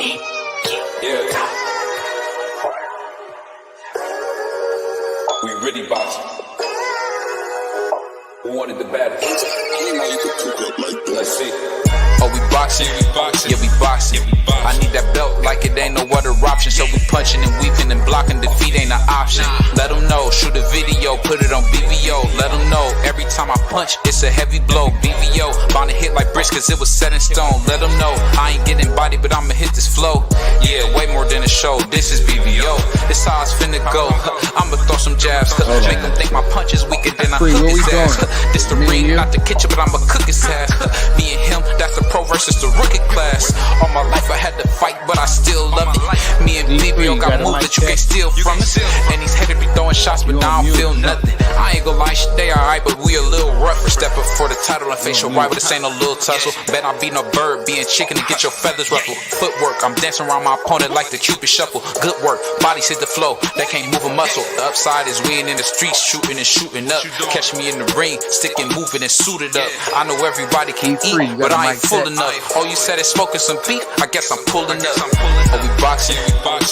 Yeah. We really boxing. Who wanted the battles? Let's see. Oh, we boxing? Yeah, we boxing. I need that belt like it ain't no other option. So we punching and weaving and blocking. Defeat ain't an option. Let them know. Shoot a video, put it on BVO. Let them know. Every time I punch, it's a heavy blow. BVO, bound to hit like bricks cause it was set in stone. Let them know. I ain't getting body, but I'ma hit this flow. Yeah, way more than a show. This is BVO. This how it's finna go. I'ma throw some jabs. Make them think my punch is weaker than I cook his ass. This the ring, not the kitchen, but I'ma cook his ass. Me and him, that's the pro versus the rookie class. All my life I had to fight, but I still love it. Me and BVO got moves that you can't steal from us. And these haters be throwing shots, but I don't feel nothing. I ain't gonna lie, shit, they alright, but we a little rough for stepping for the title and facial rival. This ain't no little tussle. Bet I be no bird, being chicken to get your feathers ruffled. Footwork, I'm dancing around my opponent like the Cupid shuffle. Good work, bodies hit the flow, they can't move a muscle. The upside is we ain't in the streets shooting and shooting up. Catch me in the ring, sticking, moving and suited up. I know everybody can eat, but I ain't full enough. Oh, you said it's smoking some beef? I guess I'm pulling up. Oh, we boxing?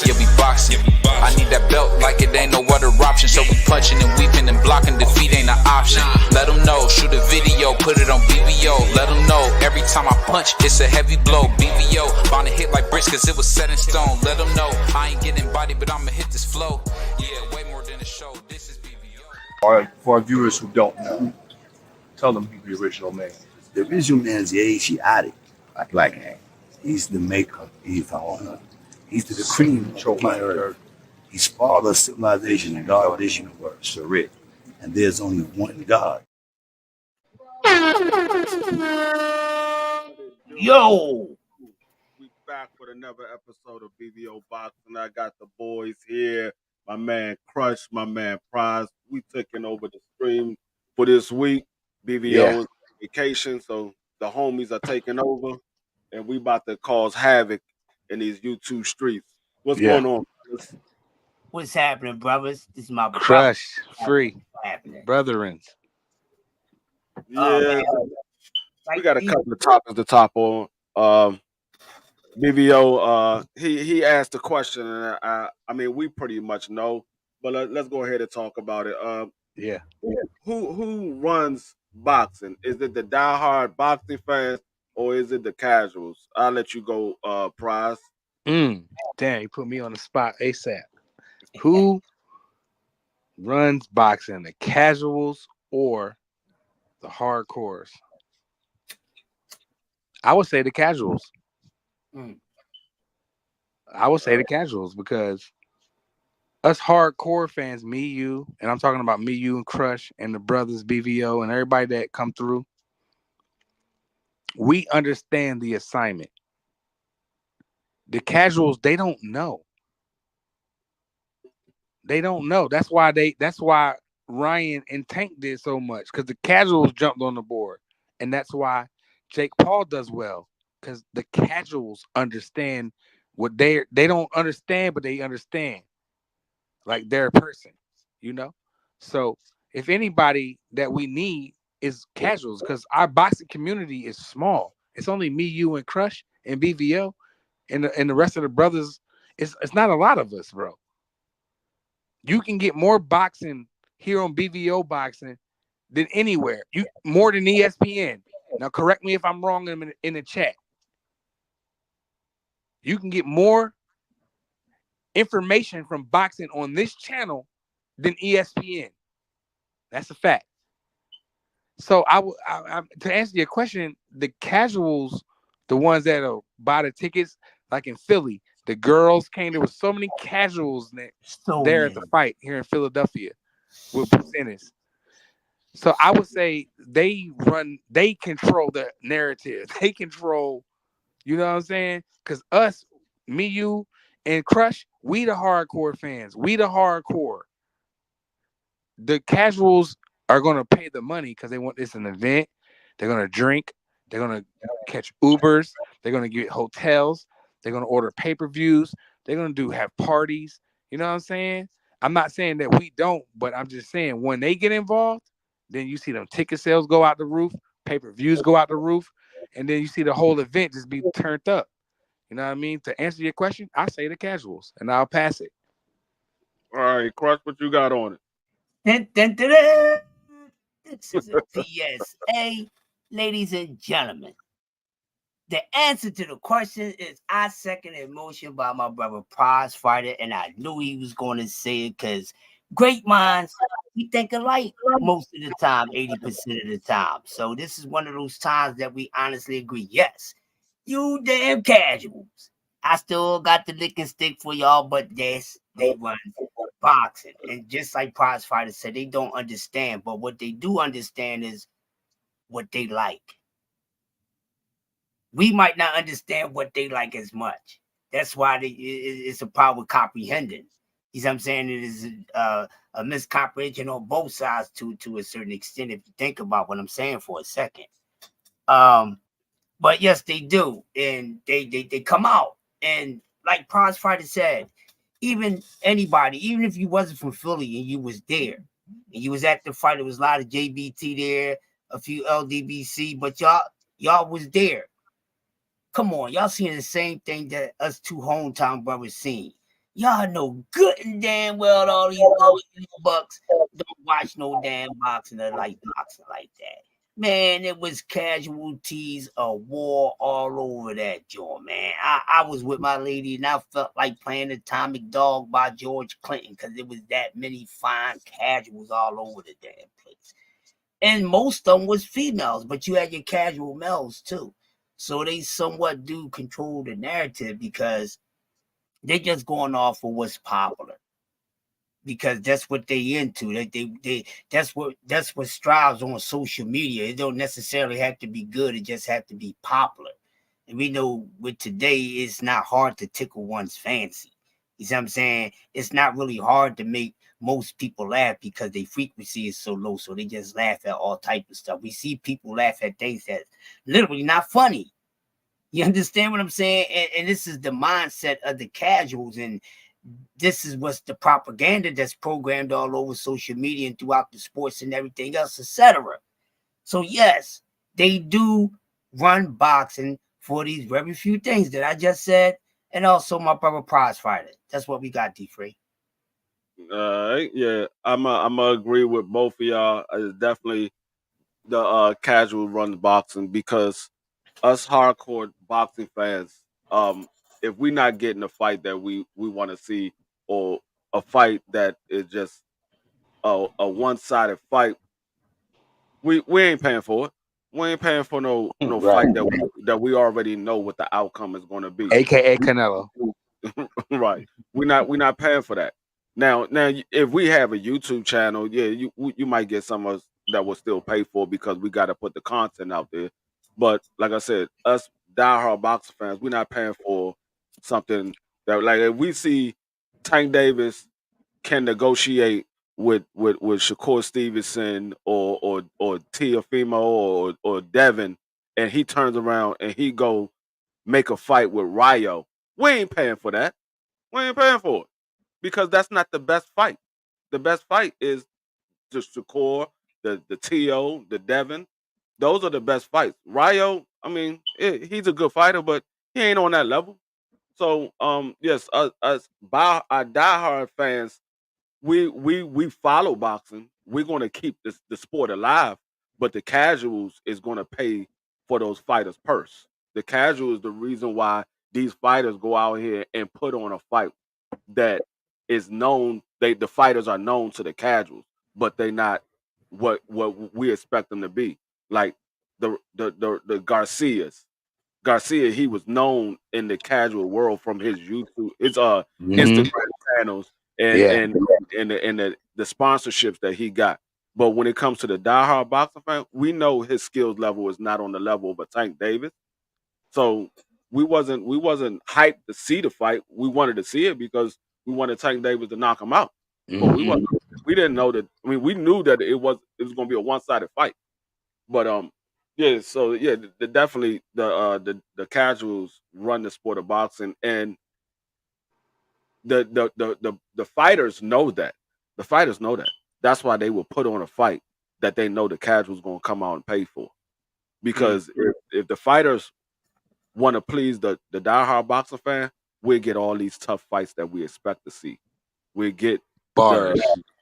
Yeah, we boxing. I need that belt like it ain't no other option. So we punching and weaving and blocking. Defeat ain't an option. Let them know. Shoot a video, put it on BVO. Let them know. Every time I punch, it's a heavy blow. BVO, bound to hit like bricks cause it was set in stone. Let them know. I ain't getting body, but I'ma hit this flow. Yeah, way more than a show. This is BVO. Alright, for our viewers who don't know, tell them who the original man is. The original man is the Asiatic Black Man. He's the maker. He's the cream of planet Earth. He's father of civilization and God of this universe. And there's only one God. Yo! We back with another episode of BVO Boxing. I got the boys here. My man Crush, my man Prize. We taking over the stream for this week. BVO is on vacation, so the homies are taking over. And we about to cause havoc in these YouTube streets. What's going on, brothers? What's happening, brothers? This is my Crush, free, brethrens. Yeah, we got a couple of topics to top on. BVO, he asked a question, and I mean, we pretty much know, but let's go ahead and talk about it. Who runs boxing? Is it the diehard boxing fans? Or is it the casuals? I'll let you go, Prize. Damn, you put me on the spot ASAP. Who runs boxing, the casuals or the hardcores? I would say the casuals. I would say the casuals because us hardcore fans, me, you, and I'm talking about me, you, and Crush, and the brothers BVO, and everybody that come through, we understand the assignment. The casuals, they don't know. They don't know. That's why Ryan and Tank did so much, because the casuals jumped on the board. And that's why Jake Paul does well, because the casuals understand what they don't understand, but they understand. Like they're a person, you know? So if anybody that we need is casuals, because our boxing community is small. It's only me, you, and Crush and BVO, and the rest of the brothers. It's not a lot of us, bro. You can get more boxing here on BVO Boxing than anywhere. You more than ESPN. Now, correct me if I'm wrong in the chat. You can get more information from boxing on this channel than ESPN. That's a fact. So to answer your question, the casuals, the ones that buy the tickets, like in Philly, the girls came. There was so many casuals there at the fight here in Philadelphia with Business. So I would say they control the narrative. They control, you know what I'm saying? Because us, me, you, and Crush, we the hardcore fans. We the hardcore. The casuals are going to pay the money because they want this an event. They're going to drink. They're going to catch Ubers. They're going to get hotels. They're going to order pay-per-views. They're going to have parties. You know what I'm saying? I'm not saying that we don't, but I'm just saying when they get involved, then you see them ticket sales go out the roof, pay-per-views go out the roof, and then you see the whole event just be turned up. You know what I mean? To answer your question, I say the casuals, and I'll pass it. All right, Crush, what you got on it? Dun, dun, dun, dun. This is a PSA, ladies and gentlemen. The answer to the question is I second the motion by my brother Prize Fighter, and I knew he was going to say it because great minds, we think alike most of the time, 80% of the time. So this is one of those times that we honestly agree. Yes, you damn casuals. I still got the licking stick for y'all, but yes, they run boxing. And just like Prize Fighter said, they don't understand. But what they do understand is what they like. We might not understand what they like as much. That's why it's a problem with comprehending. You know what I'm saying? It is a miscomprehension on both sides to a certain extent, if you think about what I'm saying for a second. But yes, they do. And they come out. And like Prize Fighter said, even anybody, even if you wasn't from Philly and you was there, and you was at the fight, there was a lot of JBT there, a few LDBC, but y'all was there. Come on, y'all seeing the same thing that us two hometown brothers seen. Y'all know good and damn well all these little bucks don't watch no damn boxing or like boxing like that. Man, it was casualties of war all over that joint, man. I was with my lady and I felt like playing Atomic Dog by George Clinton because there was that many fine casuals all over the damn place. And most of them was females, but you had your casual males too. So they somewhat do control the narrative because they're just going off of what's popular. Because that's what they into. That's what strives on social media. It don't necessarily have to be good, it just have to be popular. And we know with today, it's not hard to tickle one's fancy. You see what I'm saying? It's not really hard to make most people laugh because their frequency is so low. So they just laugh at all type of stuff. We see people laugh at things that's literally not funny. You understand what I'm saying? And this is the mindset of the casuals. And this is what's the propaganda that's programmed all over social media and throughout the sports and everything else, etc. So yes, they do run boxing for these very few things that I just said, and also my brother Prize Fighter. That's what we got, D3. Yeah, I'm agree with both of y'all. It's definitely the casual run boxing because us hardcore boxing fans, if we not getting a fight that we want to see or a fight that is just a one sided fight, we ain't paying for it. We ain't paying for no Right. fight that we already know what the outcome is going to be. AKA Canelo. Right. We're not paying for that. Now, if we have a YouTube channel, yeah, you might get some of us that will still pay for it because we got to put the content out there. But like I said, us diehard boxer fans, we're not paying for something that like if we see Tank Davis can negotiate with Shakur Stevenson or Teofimo or Devin, and he turns around and he go make a fight with Ryo. We ain't paying for that. We ain't paying for it because that's not the best fight. The best fight is the Shakur, the Tio, the Devin. Those are the best fights. Ryo, I mean, he's a good fighter, but he ain't on that level. So, yes, us our diehard fans, we follow boxing. We're going to keep the sport alive, but the casuals is going to pay for those fighters' purse. The casual is the reason why these fighters go out here and put on a fight that is known. The fighters are known to the casuals, but they not what we expect them to be. Like the Garcias. Garcia, he was known in the casual world from his YouTube, his Instagram channels and Yeah. the sponsorships that he got. But when it comes to the diehard boxing fan, we know his skills level is not on the level of a Tank Davis. So we wasn't hyped to see the fight. We wanted to see it because we wanted Tank Davis to knock him out. But we didn't know that. I mean, we knew that it was going to be a one sided fight. But yeah. So yeah, definitely the casuals run the sport of boxing, and the fighters know that. The fighters know that. That's why they will put on a fight that they know the casuals going to come out and pay for. Because if the fighters want to please the diehard boxing fan, we'll get all these tough fights that we expect to see. We'll get Bars.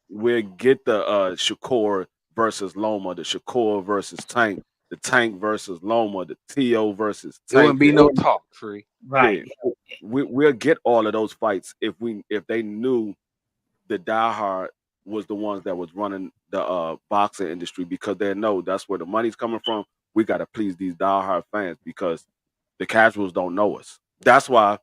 the Shakur versus Loma, the Shakur versus Tank, the Tank versus Loma, the T.O. versus It wouldn't Tank. be no talk, Free. Right. Yeah, we'll get all of those fights if they knew the diehard was the ones that was running the boxing industry, because they know that's where the money's coming from. We got to please these diehard fans because the casuals don't know us. That's why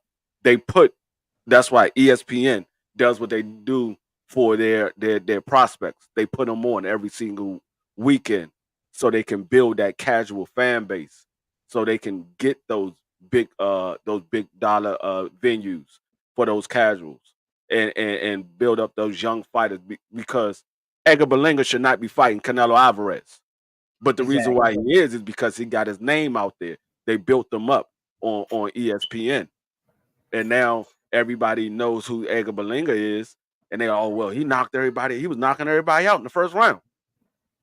ESPN does what they do for their prospects. They put them on every single weekend so they can build that casual fan base, so they can get those big dollar venues for those casuals and build up those young fighters because Edgar Berlanga should not be fighting Canelo Alvarez. But the reason why he is because he got his name out there. They built them up on ESPN. And now everybody knows who Edgar Berlanga is. And they he knocked everybody. He was knocking everybody out in the first round.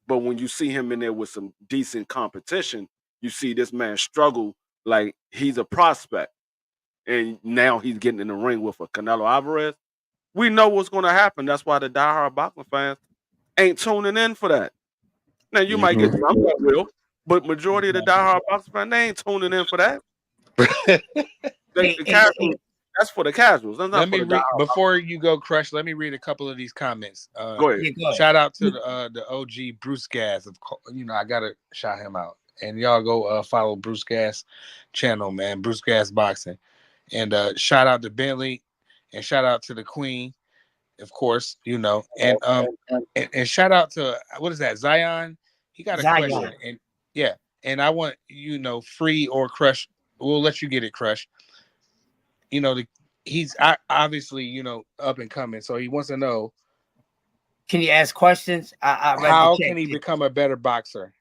But when you see him in there with some decent competition, you see this man struggle like he's a prospect. And now he's getting in the ring with a Canelo Alvarez. We know what's going to happen. That's why the diehard boxing fans ain't tuning in for that. Now, you might get some that will, but majority of the diehard boxing fans, they ain't tuning in for that. That's for the casuals. That's not Let for me the read before you go, Crush. Let me read a couple of these comments. Go ahead. Shout out to the OG Bruce Gas. Of course, I gotta shout him out. And y'all go follow Bruce Gas channel, man. Bruce Gas Boxing. And shout out to Bentley, and shout out to the Queen, of course. And shout out to what is that, Zion? He got a question, and yeah, and I want Free or Crush. We'll let you get it, Crush. He's obviously up and coming, so he wants to know. Can you ask questions? How can he become a better boxer?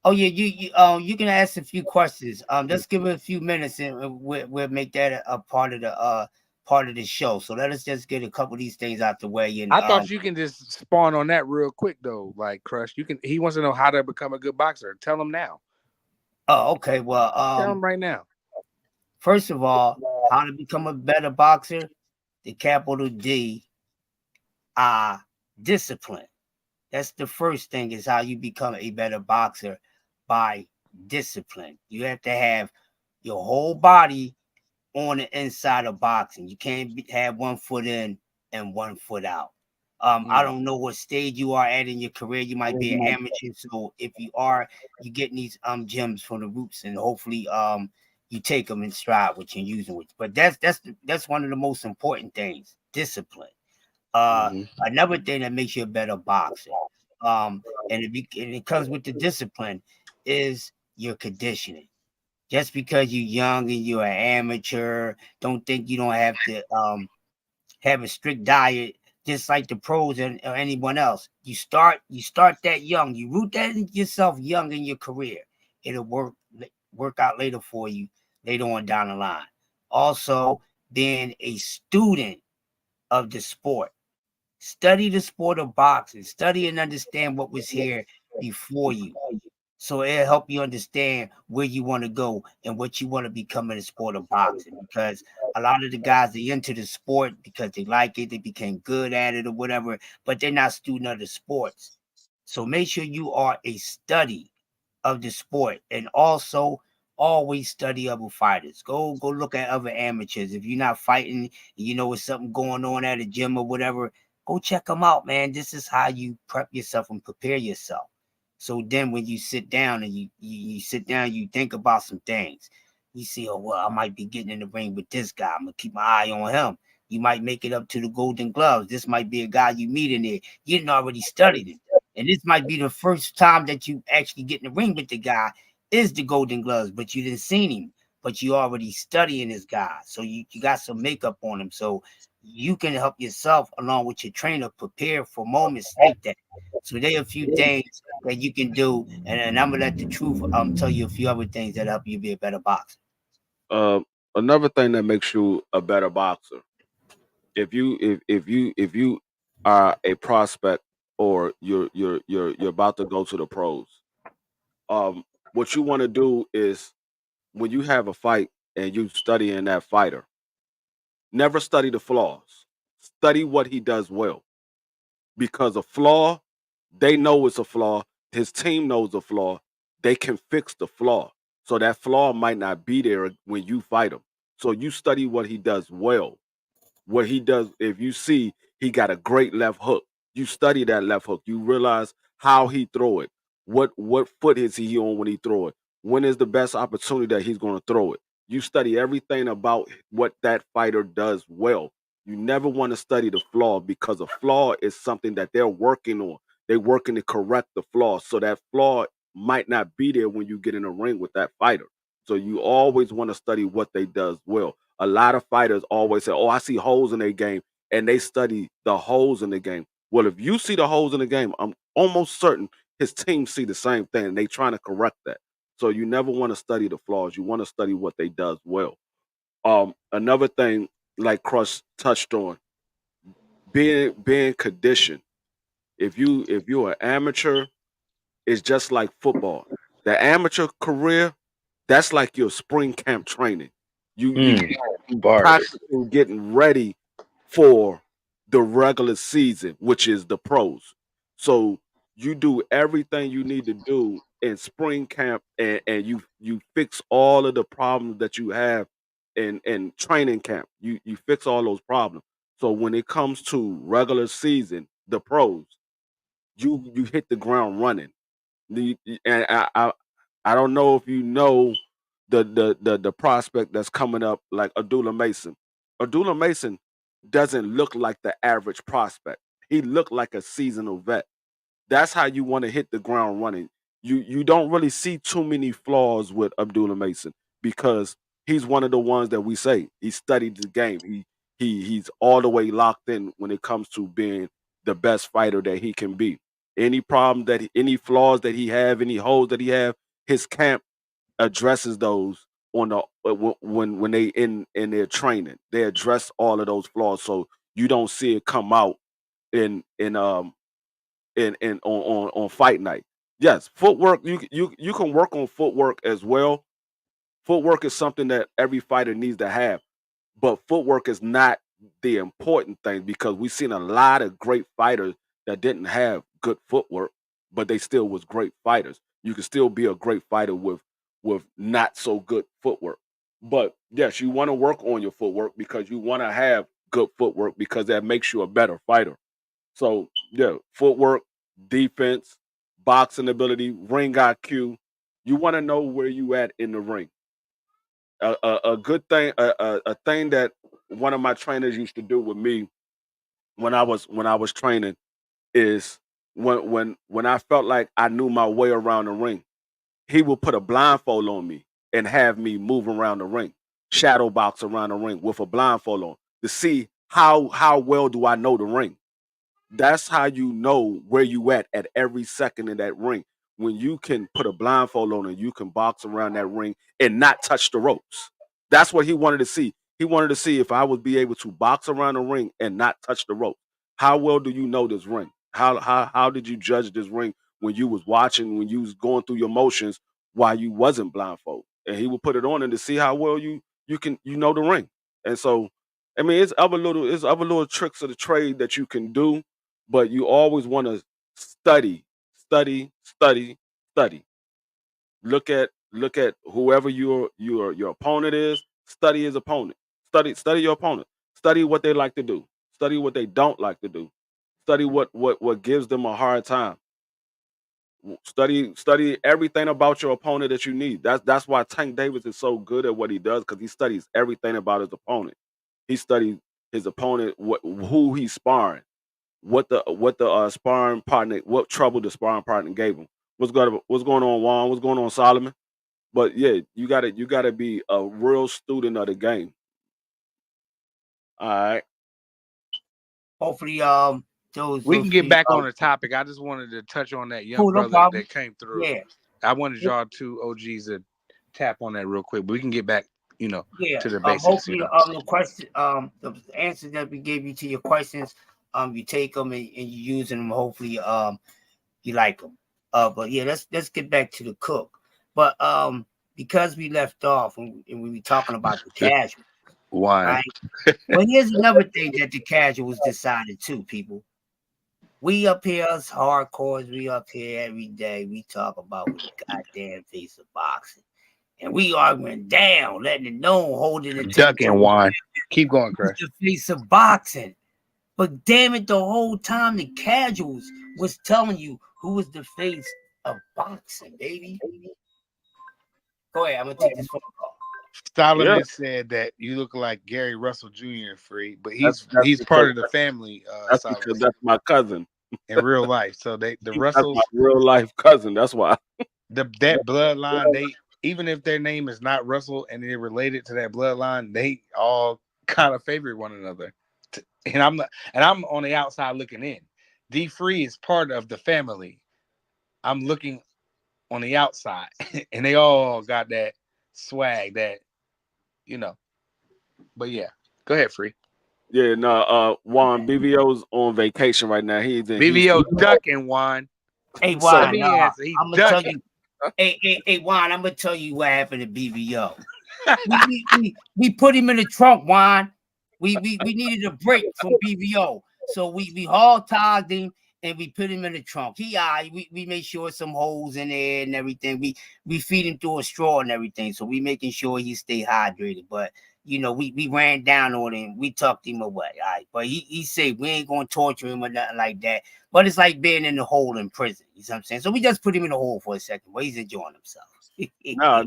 Oh yeah, you can ask a few questions. Just give it a few minutes, and we'll make that a part of the show. So let us just get a couple of these things out the way. And I thought you can just spawn on that real quick though, like Crush. He wants to know how to become a good boxer. Tell him now. Oh, okay. Well, tell him right now. First of all, how to become a better boxer? The capital D, discipline. That's the first thing, is how you become a better boxer, by discipline. You have to have your whole body on the inside of boxing. You can't have one foot in and one foot out. I don't know what stage you are at in your career. You might be an amateur. So if you are, you're getting these gems from the roots, and hopefully you take them in stride, which you're using with. But that's one of the most important things, discipline. Another thing that makes you a better boxer, and it comes with the discipline, is your conditioning. Just because you're young and you're an amateur, don't think you don't have to have a strict diet, just like the pros or anyone else. You start that young. You root that into yourself young in your career. It'll work out later for you, later on down the line. Also, being a student of the sport. Study the sport of boxing. Study and understand what was here before you. So it'll help you understand where you want to go and what you want to become in the sport of boxing. Because a lot of the guys are into the sport because they like it, they became good at it or whatever, but they're not student of the sports. So make sure you are a study of the sport, and also always study other fighters. Go look at other amateurs. If you're not fighting, there's something going on at a gym or whatever, go check them out, man. This is how you prep yourself and prepare yourself. So then when you sit down and you sit down, you think about some things. You see, I might be getting in the ring with this guy. I'm going to keep my eye on him. You might make it up to the Golden Gloves. This might be a guy you meet in there. You didn't already studied him. And this might be the first time that you actually get in the ring with the guy is the Golden Gloves, but you didn't see him. But you already studying this guy. So you got some makeup on him. So you can help yourself along with your trainer prepare for moments like that. So there are a few things that you can do, and I'm gonna let the truth tell you a few other things that help you be a better boxer. Another thing that makes you a better boxer, if you are a prospect or you're about to go to the pros, what you want to do is when you have a fight and you studying that fighter, never study the flaws. Study what he does well. Because a flaw, they know it's a flaw. His team knows a flaw. They can fix the flaw. So that flaw might not be there when you fight him. So you study what he does well. What he does, if you see he got a great left hook, you study that left hook. You realize how he throw it. What foot is he on when he throw it? When is the best opportunity that he's going to throw it? You study everything about what that fighter does well. You never want to study the flaw because a flaw is something that they're working on. They're working to correct the flaw. So that flaw might not be there when you get in a ring with that fighter. So you always want to study what they does well. A lot of fighters always say, "Oh, I see holes in their game," and they study the holes in the game. Well, if you see the holes in the game, I'm almost certain his team see the same thing, and they trying to correct that. So you never want to study the flaws. You want to study what they does well. Another thing, like Crush touched on, being conditioned. If you're an amateur, it's just like football. The amateur career, that's like your spring camp training. You Bars. practicing getting ready for the regular season, which is the pros. So you do everything you need to do in spring camp, and you fix all of the problems that you have in training camp. You fix all those problems. So when it comes to regular season, the pros, you hit the ground running. And I don't know if you know the prospect that's coming up like Abdullah Mason. Abdullah Mason doesn't look like the average prospect. He looked like a seasonal vet. That's how you want to hit the ground running. You don't really see too many flaws with Abdullah Mason because he's one of the ones that we say he studied the game. He's all the way locked in when it comes to being the best fighter that he can be. Any problem any flaws that he have, any holes that he have, his camp addresses those on the when they in their training. They address all of those flaws, so you don't see it come out in on fight night. Yes, footwork. You can work on footwork as well. Footwork is something that every fighter needs to have, but footwork is not the important thing because we've seen a lot of great fighters that didn't have good footwork, but they still was great fighters. You can still be a great fighter with not so good footwork. But yes, you want to work on your footwork because you want to have good footwork because that makes you a better fighter. So yeah, footwork, defense, boxing ability, ring IQ. You want to know where you at in the ring. A good thing, a thing that one of my trainers used to do with me when I was training is when I felt like I knew my way around the ring, he would put a blindfold on me and have me move around the ring, shadow box around the ring with a blindfold on to see how well do I know the ring. That's how you know where you at every second in that ring. When you can put a blindfold on and you can box around that ring and not touch the ropes. That's what he wanted to see. He wanted to see if I would be able to box around the ring and not touch the rope. How well do you know this ring? How did you judge this ring when you was watching, when you was going through your motions while you wasn't blindfold? And he would put it on and to see how well you know the ring. And so I mean it's other little tricks of the trade that you can do, but you always want to study, study, study, study. Look at whoever your opponent is. Study his opponent. Study your opponent. Study what they like to do. Study what they don't like to do. Study what gives them a hard time. Study everything about your opponent that you need. That's why Tank Davis is so good at what he does because he studies everything about his opponent. He studies his opponent, who he's sparring, what the sparring partner, what trouble the sparring partner gave him. What's going on, Juan? What's going on, Solomon? But yeah, you gotta be a real student of the game. All right. Hopefully, We those can get feet, back on the topic. I just wanted to touch on that young cool, no brother problem. that came through. Yeah, I wanted y'all two OGs to tap on that real quick, but we can get back, yeah. to the basics. Hopefully, the question, the answers that we gave you to your questions, you take them and you using them. Hopefully, you like them. But yeah, let's get back to the cook. But because we left off and we were talking about the casual, Why? right? Well, here's another thing that the casuals decided too, people. We up here, us hardcores, we up here every day. We talk about the goddamn face of boxing. And we arguing down, letting it known, holding it to Duck and wine. Keep going, Crush. the face of boxing. But damn it, the whole time the casuals was telling you who was the face of boxing, baby. Go ahead, I'm gonna take this phone call. Solomon said that you look like Gary Russell Jr. Free, but he's part of the family. That's because that's my cousin in real life. So the Russells, that's my real life cousin. That's why that bloodline. They even if their name is not Russell and they're related to that bloodline, they all kind of favor one another. And I'm on the outside looking in. D Free is part of the family. I'm looking on the outside, and they all got that swag that, you know. But yeah, go ahead, Free. Yeah, no, Juan BVO's on vacation right now. He's in BVO ducking Juan. Hey Juan, He's I'm gonna tell you. Hey Juan, I'm gonna tell you what happened to BVO. we put him in the trunk, Juan. We needed a break from BVO, so we hog tagged him and we put him in the trunk. We made sure some holes in there and everything. We feed him through a straw and everything, so we making sure he stay hydrated. But you know, we ran down on him. We tucked him away. All right, but he said we ain't gonna torture him or nothing like that. But it's like being in the hole in prison. You know what I'm saying? So we just put him in the hole for a second, but he's enjoying himself. No,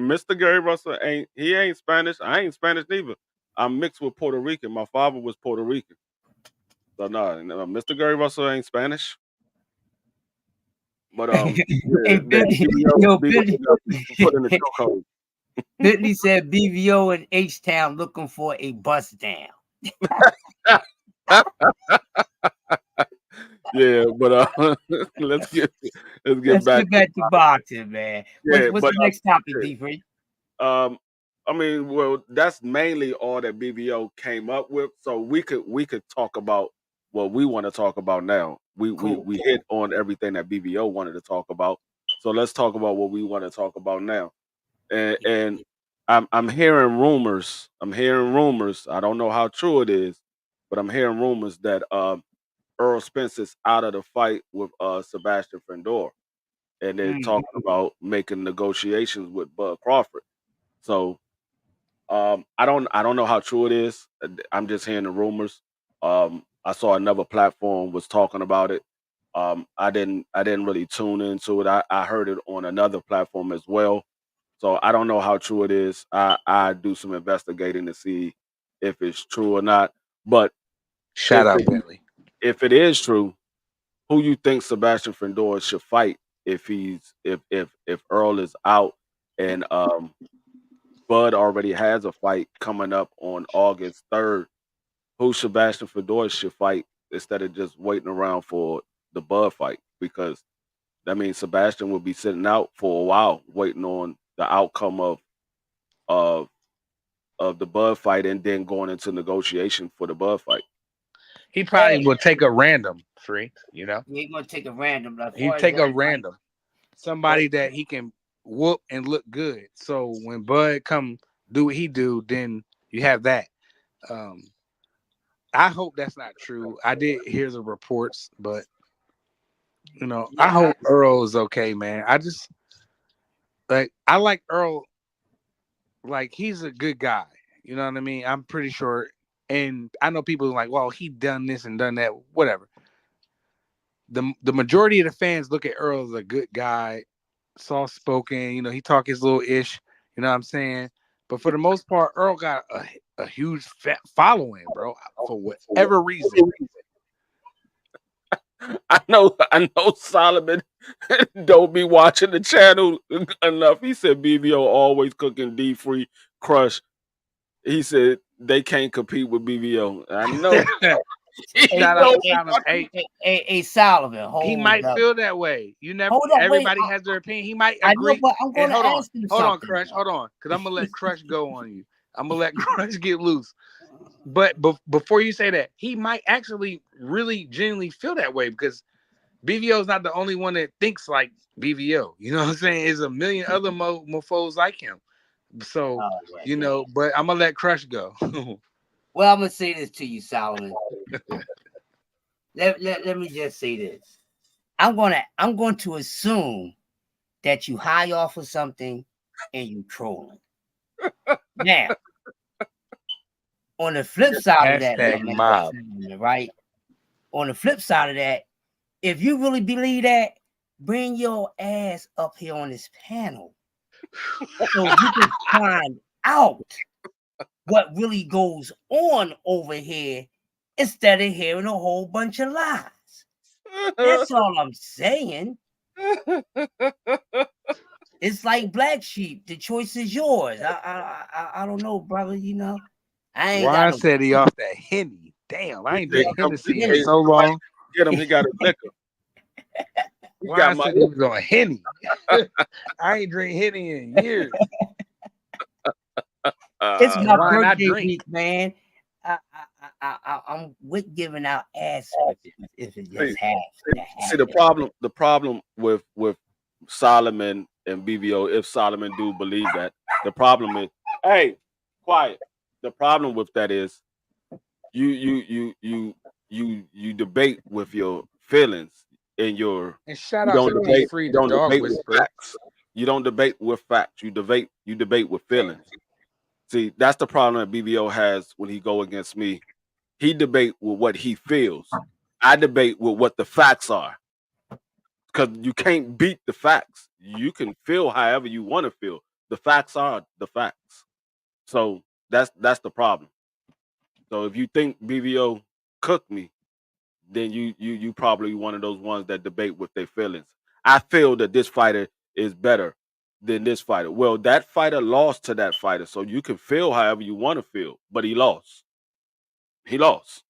Mr. Gary Russell ain't Spanish. I ain't Spanish neither. I'm mixed with Puerto Rican. My father was Puerto Rican. So no, Mr. Gary Russell ain't Spanish. But hey, Billy, Billy, put in the chokehold. Billy said BVO in H-Town looking for a bust down. Yeah, but let's get back to boxing, man. Yeah, what's the next topic, D-Free? I mean, well, that's mainly all that BVO came up with. So we could talk about what we want to talk about now. We hit on everything that BVO wanted to talk about. So let's talk about what we want to talk about now. And I'm hearing rumors. I don't know how true it is, but I'm hearing rumors that Earl Spence is out of the fight with Sebastian Fendor, and they're talking about making negotiations with Bud Crawford. So I don't know how true it is. I'm just hearing the rumors. I saw another platform was talking about it. I didn't really tune into it. I heard it on another platform as well. So I don't know how true it is. I do some investigating to see if it's true or not. But shout out Bentley. If it is true, who you think Sebastian Fendor should fight if Earl is out and Bud already has a fight coming up on August 3rd? Who Sebastian Fendor should fight instead of just waiting around for the Bud fight? Because that means Sebastian will be sitting out for a while waiting on the outcome of the Bud fight and then going into negotiation for the Bud fight. He probably will take a random Free, you know. He ain't gonna take a random. He take a random, somebody that he can whoop and look good. So when Bud come do what he do, then you have that. I hope that's not true. I did hear the reports, but you know, I hope Earl is okay, man. I like Earl. Like, he's a good guy. You know what I mean? I'm pretty sure. And I know people are like, well, he done this and done that, whatever. The majority of the fans look at Earl as a good guy, soft spoken, you know, he talk his little ish, you know what I'm saying? But for the most part, Earl got a huge following, bro, for whatever reason. I know Solomon don't be watching the channel enough. He said BVO always cooking D-Free Crush. He said they can't compete with BVO. I know. Hey, Solomon, he might feel that way. You never. Everybody has their opinion. He might agree. I know, but I'm going to ask him something. Hold on, Crush. Hold on, because I'm gonna let Crush go on you. I'm gonna let Crush get loose. But before you say that, he might actually really genuinely feel that way because BVO is not the only one that thinks like BVO. You know what I'm saying? There's a million other mofos like him. So, but I'm gonna let Crush go. Well, I'm gonna say this to you, Solomon. let me just say this. I'm going to assume that you high off of something and you trolling. Now, on the flip side of that, mob. right? On the flip side of that, if you really believe that, bring your ass up here on this panel so you can find out what really goes on over here instead of hearing a whole bunch of lies. That's all I'm saying. It's like Black Sheep. The choice is yours. I don't know, brother. You know, I ain't Ron got said he off that Henny. Damn, I ain't drinking Hennessy in so long. Get him. He got a liquor. Ron said he was on Henny. I ain't drink Henny in years. It's my birthday week, man. I'm with giving out ass if it just happens. See, the problem with Solomon and BVO, if Solomon do believe that, the problem is, hey, quiet. The problem with that is you debate with your feelings and shout out to debate, Free, the dog whisperer. facts. You don't debate with facts. You debate with feelings. See, that's the problem that BVO has when he go against me. He debate with what he feels. I debate with what the facts are. Because you can't beat the facts. You can feel however you want to feel. The facts are the facts. So that's the problem. So if you think BVO cooked me, then you probably one of those ones that debate with their feelings. I feel that this fighter is better than this fighter. Well, that fighter lost to that fighter, so you can feel however you want to feel, but he lost. He lost.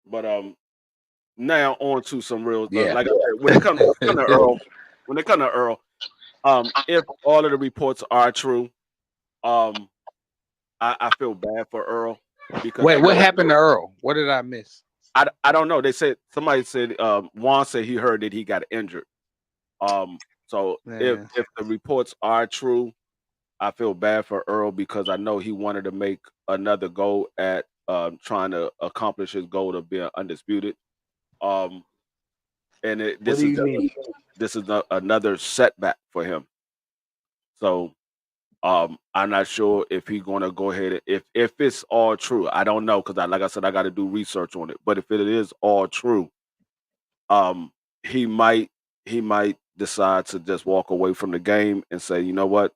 But now on to some real like I said, when it comes to Earl, if all of the reports are true, I feel bad for Earl because wait, what happened to Earl? What did I miss? I don't know. They said somebody said Juan said he heard that he got injured. So if the reports are true, I feel bad for Earl because I know he wanted to make another go at trying to accomplish his goal of being undisputed. And this is another setback for him. So I'm not sure if he's going to go ahead if it's all true. I don't know because like I said, I got to do research on it. But if it is all true, he might decide to just walk away from the game and say, you know what,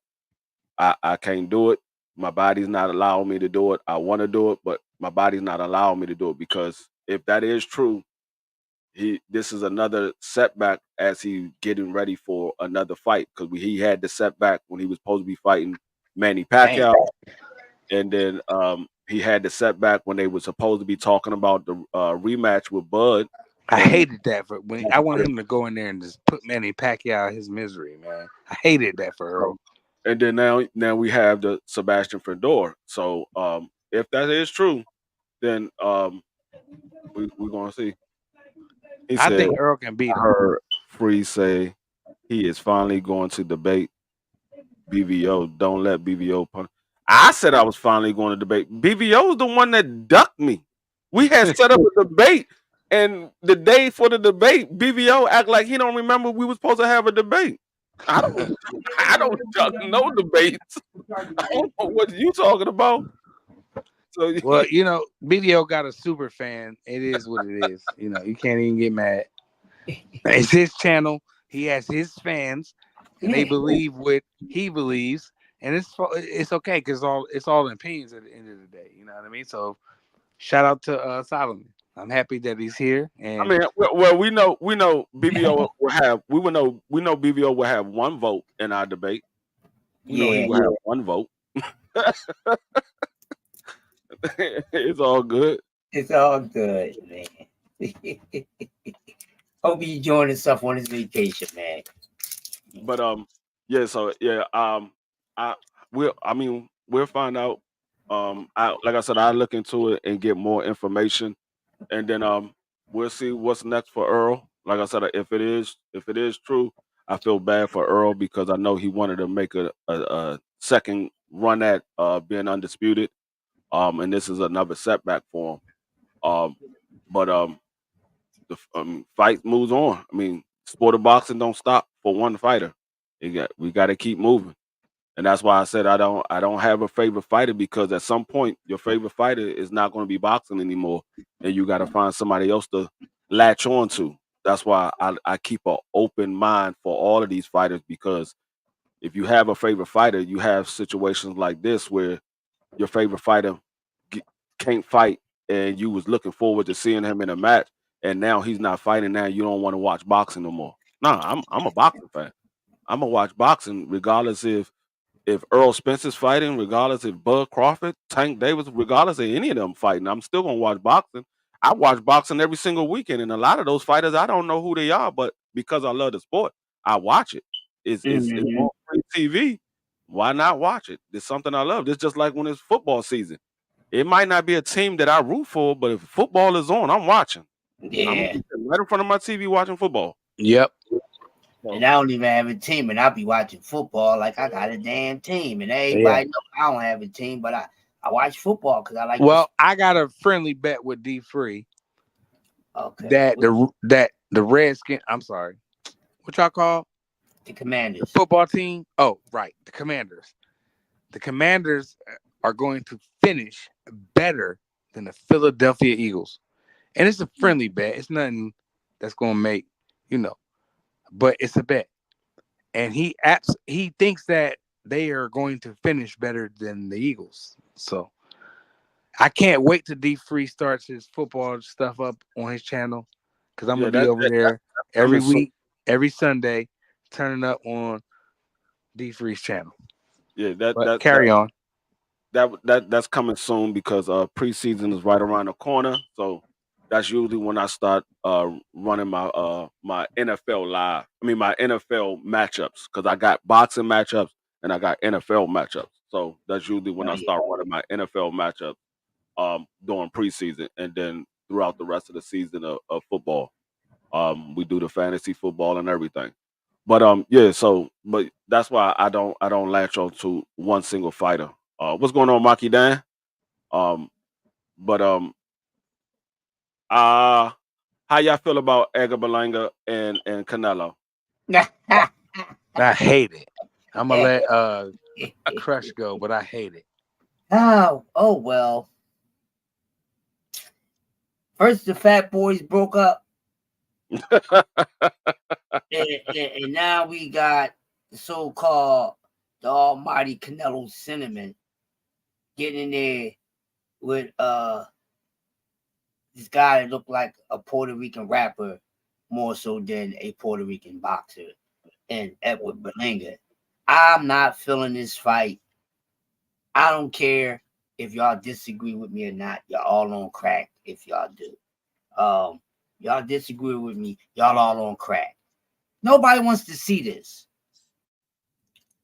I can't do it. My body's not allowing me to do it. I want to do it, but my body's not allowing me to do it because if that is true, this is another setback as he getting ready for another fight because he had the setback when he was supposed to be fighting Manny Pacquiao, and then he had the setback when they were supposed to be talking about the rematch with Bud. I hated that for when I wanted him to go in there and just put Manny Pacquiao out of his misery, man. I hated that for Earl. And then now we have the Sebastian Fedor. So if that is true, then we're gonna see. I think Earl can beat him. I heard Free say he is finally going to debate BVO. Don't let BVO punish. I said I was finally going to debate. BVO is the one that ducked me. We had set up a debate, and the day for the debate, BVO act like he don't remember we were supposed to have a debate. I don't duck no debates. I don't know what you talking about. So, well, you know, BVO got a super fan. It is what it is. You know, you can't even get mad. It's his channel. He has his fans, and they believe what he believes, and it's okay because it's all opinions at the end of the day. You know what I mean? So, shout out to Solomon. I'm happy that he's here. And I mean, well, we know BVO will have we know BVO will have one vote in our debate. We know he will have one vote. It's all good. It's all good, man. Hope he enjoying himself on his vacation, man. But we'll find out. Like I said, I'll look into it and get more information. and then we'll see what's next for Earl. Like I said, if it is true, I feel bad for Earl because I know he wanted to make a second run at being undisputed. And this is another setback for him. But the fight moves on. I mean, sport of boxing don't stop for one fighter. We got to keep moving. And that's why I said I don't have a favorite fighter because at some point your favorite fighter is not going to be boxing anymore, and you got to find somebody else to latch on to. That's why I keep an open mind for all of these fighters because if you have a favorite fighter, you have situations like this where your favorite fighter g- can't fight, and you was looking forward to seeing him in a match, and now he's not fighting. Now you don't want to watch boxing no more. Nah, I'm a boxing fan. I'm gonna watch boxing regardless if Earl Spencer's fighting, regardless if Bud Crawford, Tank Davis, regardless of any of them fighting, I'm still gonna watch boxing. I watch boxing every single weekend, and a lot of those fighters, I don't know who they are, but because I love the sport, I watch it. It's Mhm. on free TV. Why not watch it? It's something I love. It's just like when it's football season. It might not be a team that I root for, but if football is on, I'm watching. I'm gonna Yeah. be sitting right in front of my TV watching football. Yep. And So I don't even have a team, and I'll be watching football like I got a damn team. And Yeah. everybody knows I don't have a team, but I watch football because I like the Well, I got a friendly bet with D Free okay. that the Redskin. I'm sorry. What y'all call The the Commanders. football team? Oh, right, the Commanders. The Commanders are going to finish better than the Philadelphia Eagles, and it's a friendly bet. It's nothing that's going to make you know, but it's a bet. And he thinks that they are going to finish better than the Eagles. So I can't wait till D Free starts his football stuff up on his channel because I'm yeah, gonna be over there every coming soon. week, every Sunday, turning up on D Free's channel. Yeah, that But that that carry on. that's coming soon because preseason is right around the corner. So that's usually when I start running my NFL live. I mean my NFL matchups because I got boxing matchups and I got NFL matchups. So that's usually when Oh I yeah. start running my NFL matchups during preseason and then throughout the rest of the season of football. We do the fantasy football and everything. But yeah, so but that's why I don't latch on to one single fighter. What's going on, Maki Dan? Um, but uh how y'all feel about Edgar Berlanga and Canelo? I hate it. I'm gonna let Crush go, but I hate it. oh well. First the Fat Boys broke up, and now we got the so-called the almighty Canelo Cinnamon getting in there with this guy that looked like a Puerto Rican rapper more so than a Puerto Rican boxer and Edward Berlanga. I'm not feeling this fight. I don't care if y'all disagree with me or not. Y'all all on crack if y'all do. Y'all disagree with me. Y'all all on crack. Nobody wants to see this.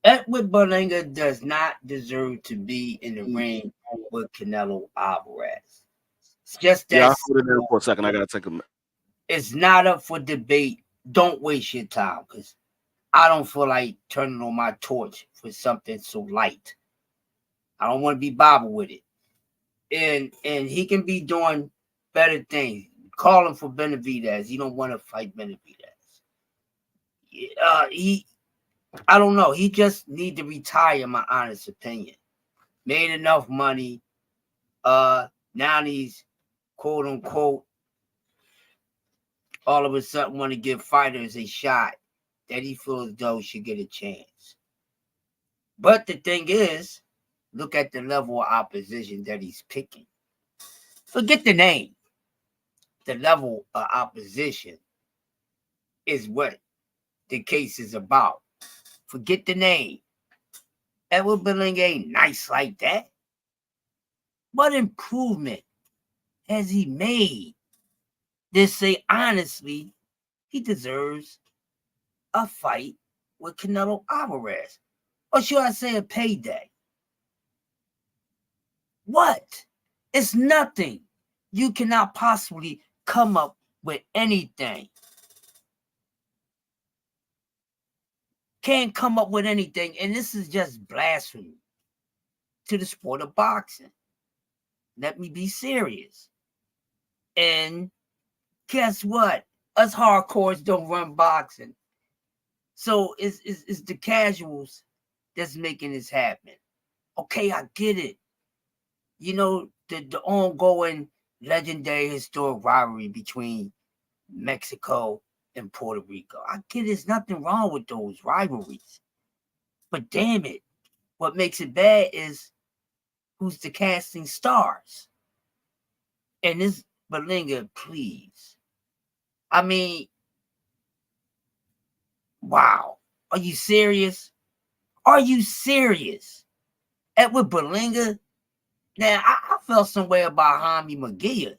Edward Berlanga does not deserve to be in the ring with Canelo Alvarez. It's just Yeah, that I'll hold it in simple. for a second. I gotta take a It's not up for debate. Don't waste your time because I don't feel like turning on my torch for something so light. I don't want to be bothered with it. And he can be doing better things. Calling for Benavidez. He don't want to fight Benavidez. He I don't know. He just need to retire, in my honest opinion. Made enough money. Now he's quote unquote all of a sudden want to give fighters a shot that he feels though should get a chance. But the thing is, look at the level of opposition that he's picking. Forget the name. The level of opposition is what the case is about. Forget the name. Edward Berlanga ain't nice like that. What improvement has he made? To say honestly, he deserves a fight with Canelo Alvarez. Or should I say a payday? What? It's nothing. You cannot possibly come up with anything. Can't come up with anything. And this is just blasphemy to the sport of boxing. Let me be serious. And guess what? Us hardcores don't run boxing. So it's the casuals that's making this happen. Okay, I get it. You know, the ongoing legendary historic rivalry between Mexico and Puerto Rico. I get there's nothing wrong with those rivalries. But damn it, what makes it bad is who's the casting stars. And this Berlanga, please. I mean, wow. Are you serious? Are you serious? Edward Berlanga? Now, I felt some way about Jaime Maguire.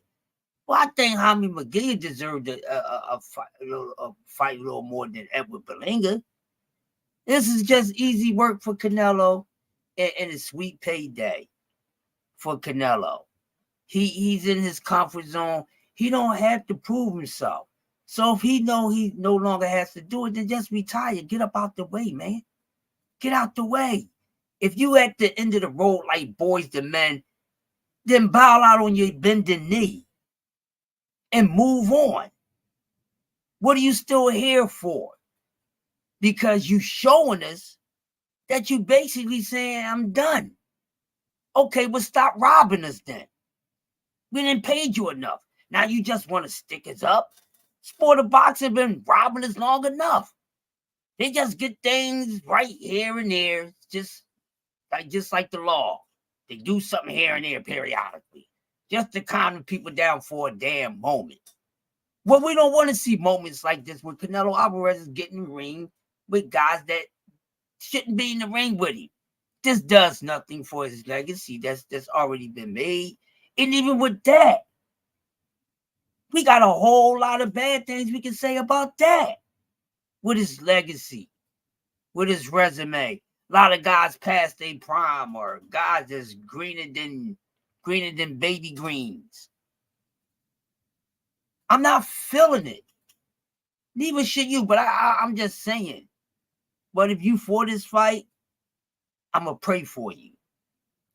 Well, I think Jaime Maguire deserved a fight a little more than Edward Berlanga. This is just easy work for Canelo and a sweet payday for Canelo. He's in his comfort zone. He don't have to prove himself. So if he know he no longer has to do it, then just retire. Get up out the way, man. Get out the way. If you at the end of the road like boys to men, then bow out on your bending knee and move on. What are you still here for? Because you showing us that you basically saying, I'm done. Okay, well, stop robbing us then. We didn't pay you enough. Now you just want to stick us up. Sport of boxing been robbing us long enough. They just get things right here and there, just like the law. They do something here and there periodically, just to calm people down for a damn moment. Well, we don't want to see moments like this where Canelo Alvarez is getting in the ring with guys that shouldn't be in the ring with him. This does nothing for his legacy that's already been made. And even with that, we got a whole lot of bad things we can say about that. With his legacy, with his resume. A lot of guys past their prime or guys that's greener than baby greens. I'm not feeling it. Neither should you, but I'm just saying. But if you for this fight, I'm going to pray for you.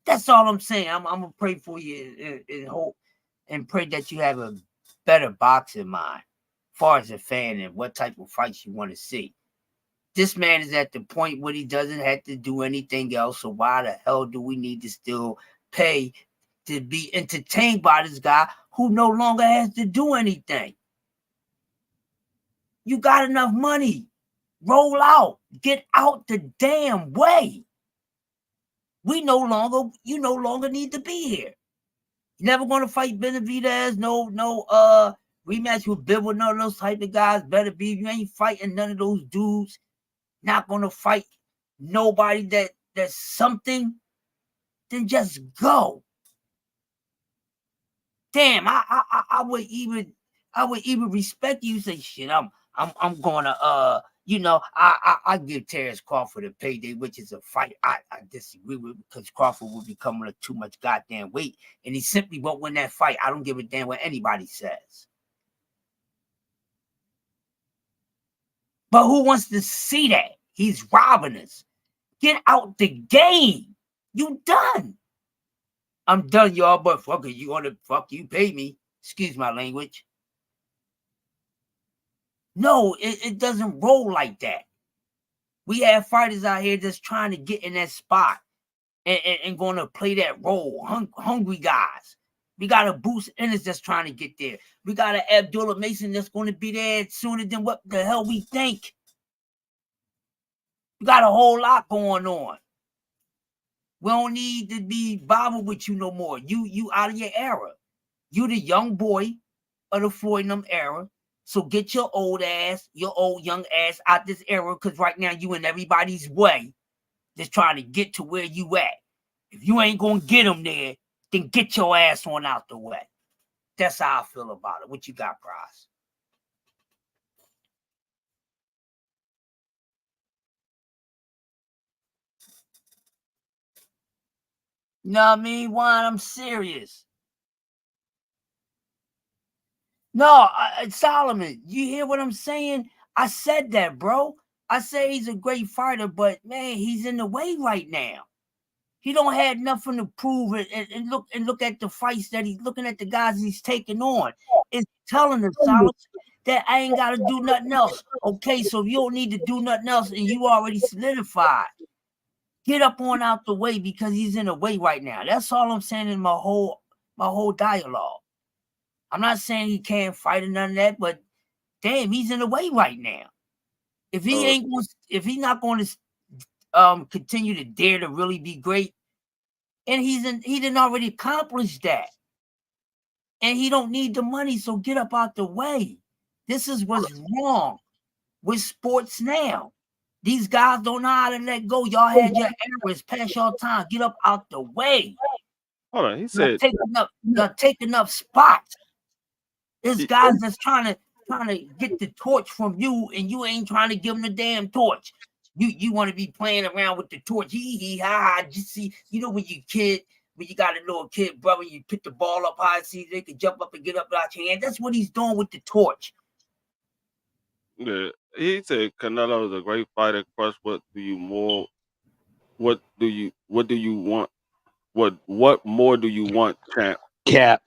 That's all I'm saying. I'm going to pray for you and hope and pray that you have a better boxing mind as far as a fan and what type of fights you want to see. This man is at the point where he doesn't have to do anything else. So why the hell do we need to still pay to be entertained by this guy who no longer has to do anything? You got enough money. Roll out. Get out the damn way. You no longer need to be here. You're never going to fight Benavidez. No rematch with Bivol. None of those type of guys. Better be. You ain't fighting none of those dudes. Not going to fight nobody that's something. Then just go. Damn, I would even respect you. Say shit. I'm gonna I give Terrence Crawford a payday, which is a fight I disagree with because Crawford will be coming with too much goddamn weight, and he simply won't win that fight. I don't give a damn what anybody says. But who wants to see that? He's robbing us. Get out the game. You done. I'm done, y'all, but fuck it. You want to fuck you pay me. Excuse my language. No, it doesn't roll like that. We have fighters out here that's trying to get in that spot and going to play that role. Hungry guys. We got a Bruce Ennis that's trying to get there. We got an Abdullah Mason that's going to be there sooner than what the hell we think. We got a whole lot going on. We don't need to be bothered with you no more. You out of your era. You the young boy of the Floyd and them era. So get your old young ass out this era, because right now you in everybody's way, just trying to get to where you at. If you ain't gonna get them there, then get your ass on out the way. That's how I feel about it. What you got, Price? You know what I mean? Juan, I'm serious. No, Solomon, you hear what I'm saying? I said that, bro. I say he's a great fighter, but man, he's in the way right now. He don't have nothing to prove it, and look at the fights that he's looking at, the guys he's taking on. It's telling us, Solomon, that I ain't got to do nothing else. Okay, so if you don't need to do nothing else and you already solidified, get up on out the way because he's in the way right now. That's all I'm saying in my whole dialogue. I'm not saying he can't fight or none of that, but damn, he's in the way right now. If he ain't, if he's not going to continue to dare to really be great, and he didn't already accomplish that, and he don't need the money, so get up out the way. This is what's wrong with sports now. These guys don't know how to let go. Y'all had your errors, past your time. Get up out the way. Hold on, he said You're taking up spots. There's guys that's trying to get the torch from you, and you ain't trying to give them the damn torch. You want to be playing around with the torch. Hee ha. Just see, when you got a little kid, brother, you pick the ball up high, see they can jump up and get up out your hand. That's what he's doing with the torch. Yeah, he said Canelo is a great fighter. Crush, what do you want? What more do you want, champ? Cap.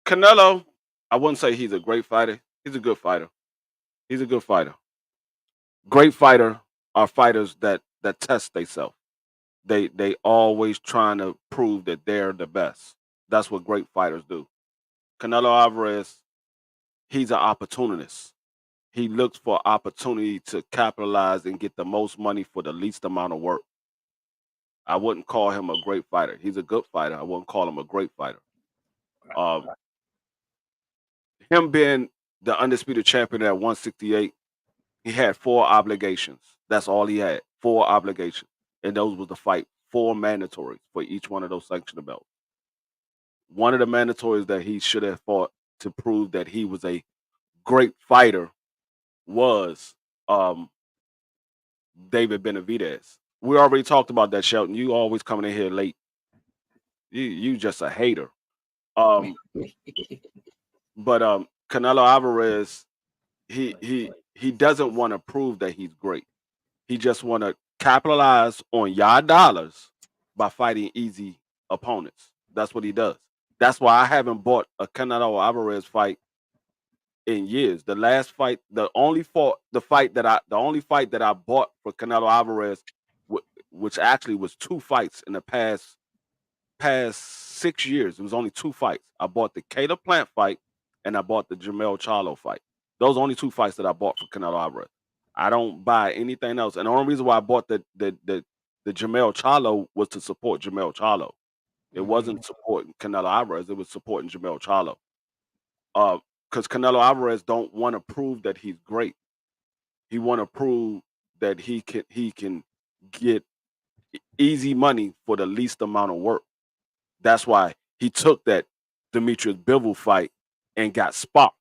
Canelo, I wouldn't say he's a great fighter. He's a good fighter. He's a good fighter. Great fighter are fighters that test themselves. They always trying to prove that they're the best. That's what great fighters do. Canelo Alvarez, he's an opportunist. He looks for opportunity to capitalize and get the most money for the least amount of work. I wouldn't call him a great fighter. He's a good fighter. I wouldn't call him a great fighter. Him being the undisputed champion at 168, he had 4 obligations. That's all he had, 4 obligations. And those was to fight 4 mandatories for each one of those sanctioned belts. One of the mandatories that he should have fought to prove that he was a great fighter was David Benavidez. We already talked about that, Shelton. You always coming in here late. You just a hater. But Canelo Alvarez, he doesn't want to prove that he's great. He just want to capitalize on your dollars by fighting easy opponents. That's what he does. That's why I haven't bought a Canelo Alvarez fight in years. The last fight, the only fight that I bought for Canelo Alvarez, which actually was 2 fights in the past 6 years. It was only 2 fights. I bought the Caleb Plant fight and I bought the Jermell Charlo fight. Those are only 2 fights that I bought for Canelo Alvarez. I don't buy anything else. And the only reason why I bought the Jermell Charlo was to support Jermell Charlo. It wasn't supporting Canelo Alvarez. It was supporting Jermell Charlo. Because Canelo Alvarez don't want to prove that he's great. He want to prove that he can get easy money for the least amount of work. That's why he took that Demetrius Bivol fight and got sparked.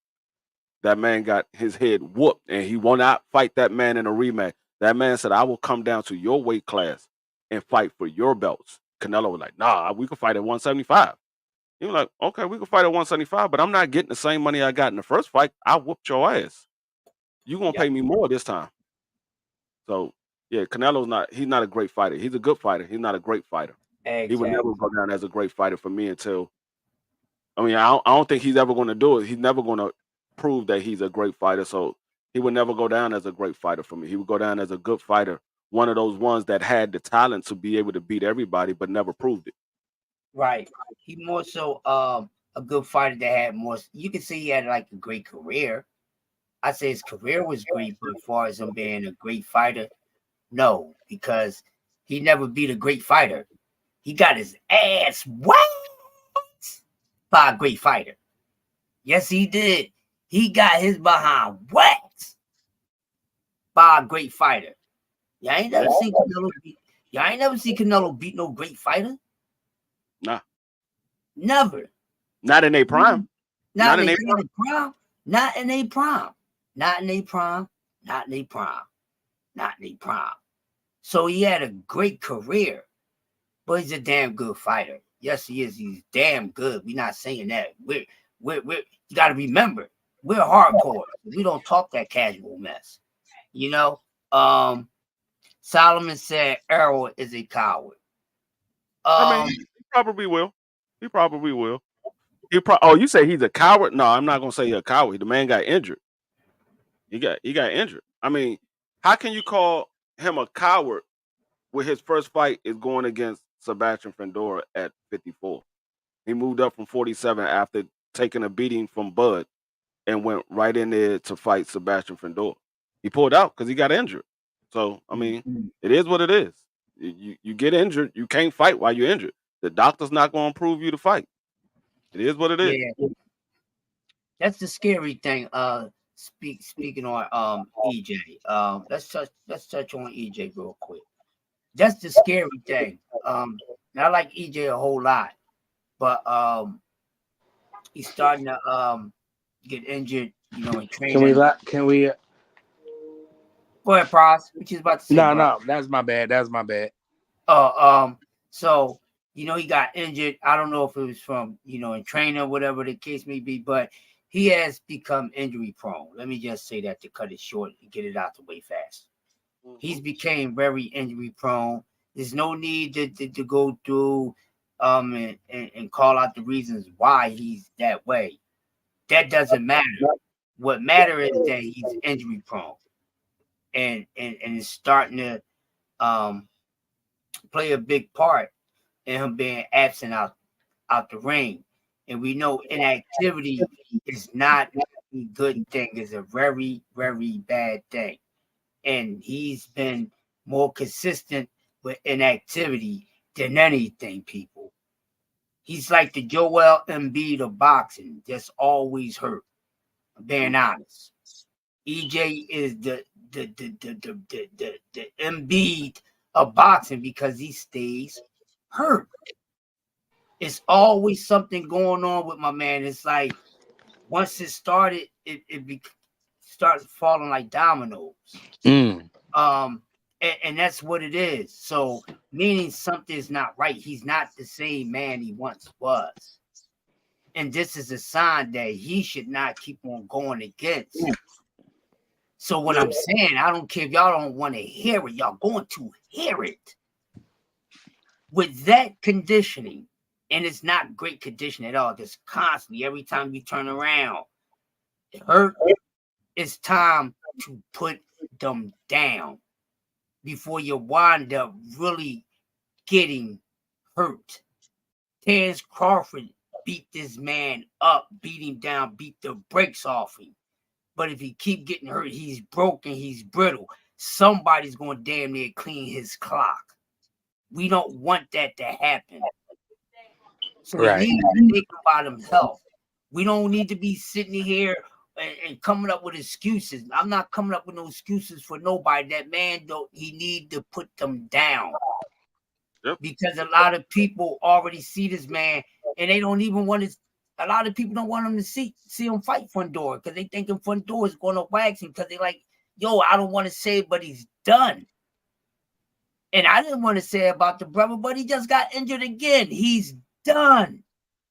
That man got his head whooped, and he will not fight that man in a rematch. That man said, I will come down to your weight class and fight for your belts. Canelo was like, nah, we can fight at 175. He was like, okay, we can fight at 175, but I'm not getting the same money I got in the first fight. I whooped your ass. You're going to pay me more this time. So, yeah, he's not a great fighter. He's a good fighter. He's not a great fighter. Exactly. He would never go down as a great fighter for me until, I don't think he's ever going to do it. He's never going to prove that he's a great fighter. So he would never go down as a great fighter for me. He would go down as a good fighter. One of those ones that had the talent to be able to beat everybody, but never proved it. Right. He more so a good fighter that had more. You can say he had like a great career. I say his career was great, but as far as him being a great fighter, no, because he never beat a great fighter. He got his ass whacked by a great fighter. Yes, he did. He got his behind whacked by a great fighter. Y'all ain't never seen Canelo beat no great fighter. Nah. Never. Not in a prime. Not in a prime. Not in a prime. Not in a prime. Not in a prime. Not in a prime. So he had a great career, but he's a damn good fighter. Yes, he is. He's damn good. We're not saying that. you got to remember, we're hardcore. We don't talk that casual mess. You know, Solomon said Errol is a coward. I mean, he probably will. He probably will. Oh, you say he's a coward? No, I'm not gonna say he's a coward. The man got injured. He got injured. I mean, how can you call him a coward when his first fight is going against Sebastian Fundora at 54? He moved up from 47 after taking a beating from Bud and went right in there to fight Sebastian Fundora. He pulled out because he got injured. So, I mean, it is what it is. You get injured, you can't fight while you're injured. The doctor's not going to approve you to fight. It is what it is. Yeah. That's the scary thing. Speaking on EJ. Let's touch on EJ real quick. That's the scary thing. And I like EJ a whole lot, but he's starting to get injured, you know, in training. Can we Go ahead, Pros. What you about to say? No, that's my bad. That's my bad. So you know, he got injured. I don't know if it was from, you know, in training or whatever the case may be, but he has become injury prone. Let me just say that to cut it short and get it out the way fast. He's became very injury prone. There's no need to go through and call out the reasons why he's that way. That doesn't matter. What matters is that he's injury prone. And it's starting to play a big part in him being absent out the ring. And we know inactivity is not a good thing. It's a very, very bad thing. And he's been more consistent with inactivity than anything, people. He's like the Joel Embiid of boxing, just always hurt. I'm being honest. EJ is the Embiid of boxing because he stays hurt. It's always something going on with my man. It's like once it started, it started falling like dominoes. And that's what it is. So meaning something's not right. He's not the same man he once was. And this is a sign that he should not keep on going against. So what I'm saying, I don't care if y'all don't want to hear it. Y'all going to hear it. With that conditioning, and it's not great condition at all, just constantly, every time you turn around, it hurt. It's time to put them down before you wind up really getting hurt. Terence Crawford beat this man up, beat him down, beat the brakes off him. But if he keep getting hurt, he's broken, he's brittle. Somebody's going to damn near clean his clock. We don't want that to happen. So he needs to think about himself. We don't need to be sitting here and coming up with excuses. I'm not coming up with no excuses for nobody. That man, he need to put them down. Yep. Because a lot of people already see this man and they don't even want to. A lot of people don't want him to see him fight Fundora because they thinking Fundora is going to wax him because they like, yo, I don't want to say it, but he's done. And I didn't want to say about the brother, but he just got injured again. He's done.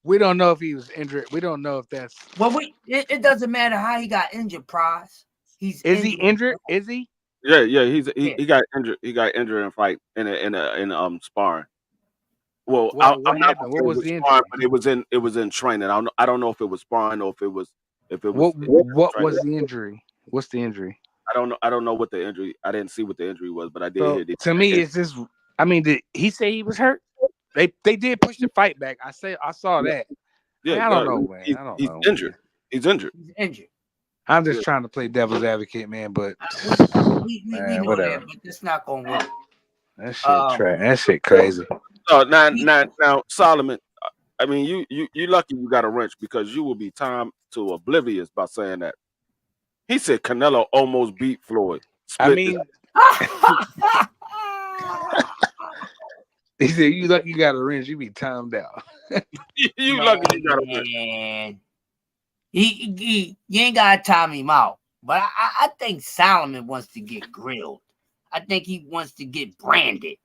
We don't know if he was injured. We don't know if that's. Well, it doesn't matter how he got injured, Prize. Is he injured? Is he? Yeah. He got injured. He got injured in a fight in sparring. Well, what happened? What was the injury? Sparring, but it was in training. I don't know if it was sparring or if it was. What was the injury? What's the injury? I don't know what the injury. I didn't see what the injury was, but I did hear it. To me, it's just. I mean, did he say he was hurt? They did push the fight back. I saw that. Yeah, I don't know, man. He's injured. He's injured. I'm just trying to play devil's advocate, man. But we know whatever. That, but it's not gonna work. That shit that shit crazy. Now, Solomon. I mean, you lucky you got a wrench because you will be timed to oblivious by saying that. He said Canelo almost beat Floyd. I mean, he said you lucky you got a wrench. You be timed out. You lucky you got a wrench. You ain't gotta time him out. But I think Solomon wants to get grilled. I think he wants to get branded.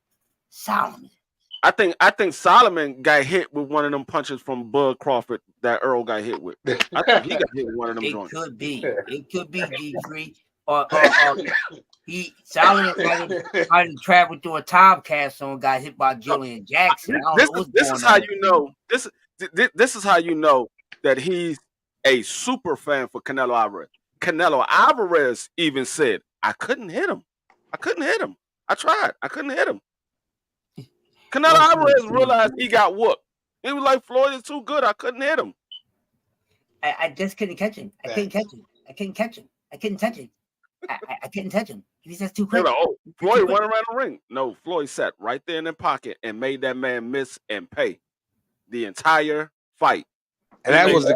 Solomon, I think Solomon got hit with one of them punches from Bud Crawford that Earl got hit with. I think he got hit with one of them It joints. could be. It could be G3. Or Solomon might have traveled through a time capsule and got hit by Julian Jackson. I don't know what's This going is how on. you know this is how you know that he's a super fan for Canelo Alvarez. Canelo Alvarez even said, I couldn't hit him. I couldn't hit him. I tried. I couldn't hit him. Canelo Alvarez realized he got whooped. He was like, Floyd is too good. I couldn't hit him. I just couldn't catch him. I couldn't catch him. I couldn't catch him. I couldn't touch him. I couldn't touch him. He's just too quick. Like, oh, Floyd went around the ring. No, Floyd sat right there in the pocket and made that man miss and pay the entire fight. And that was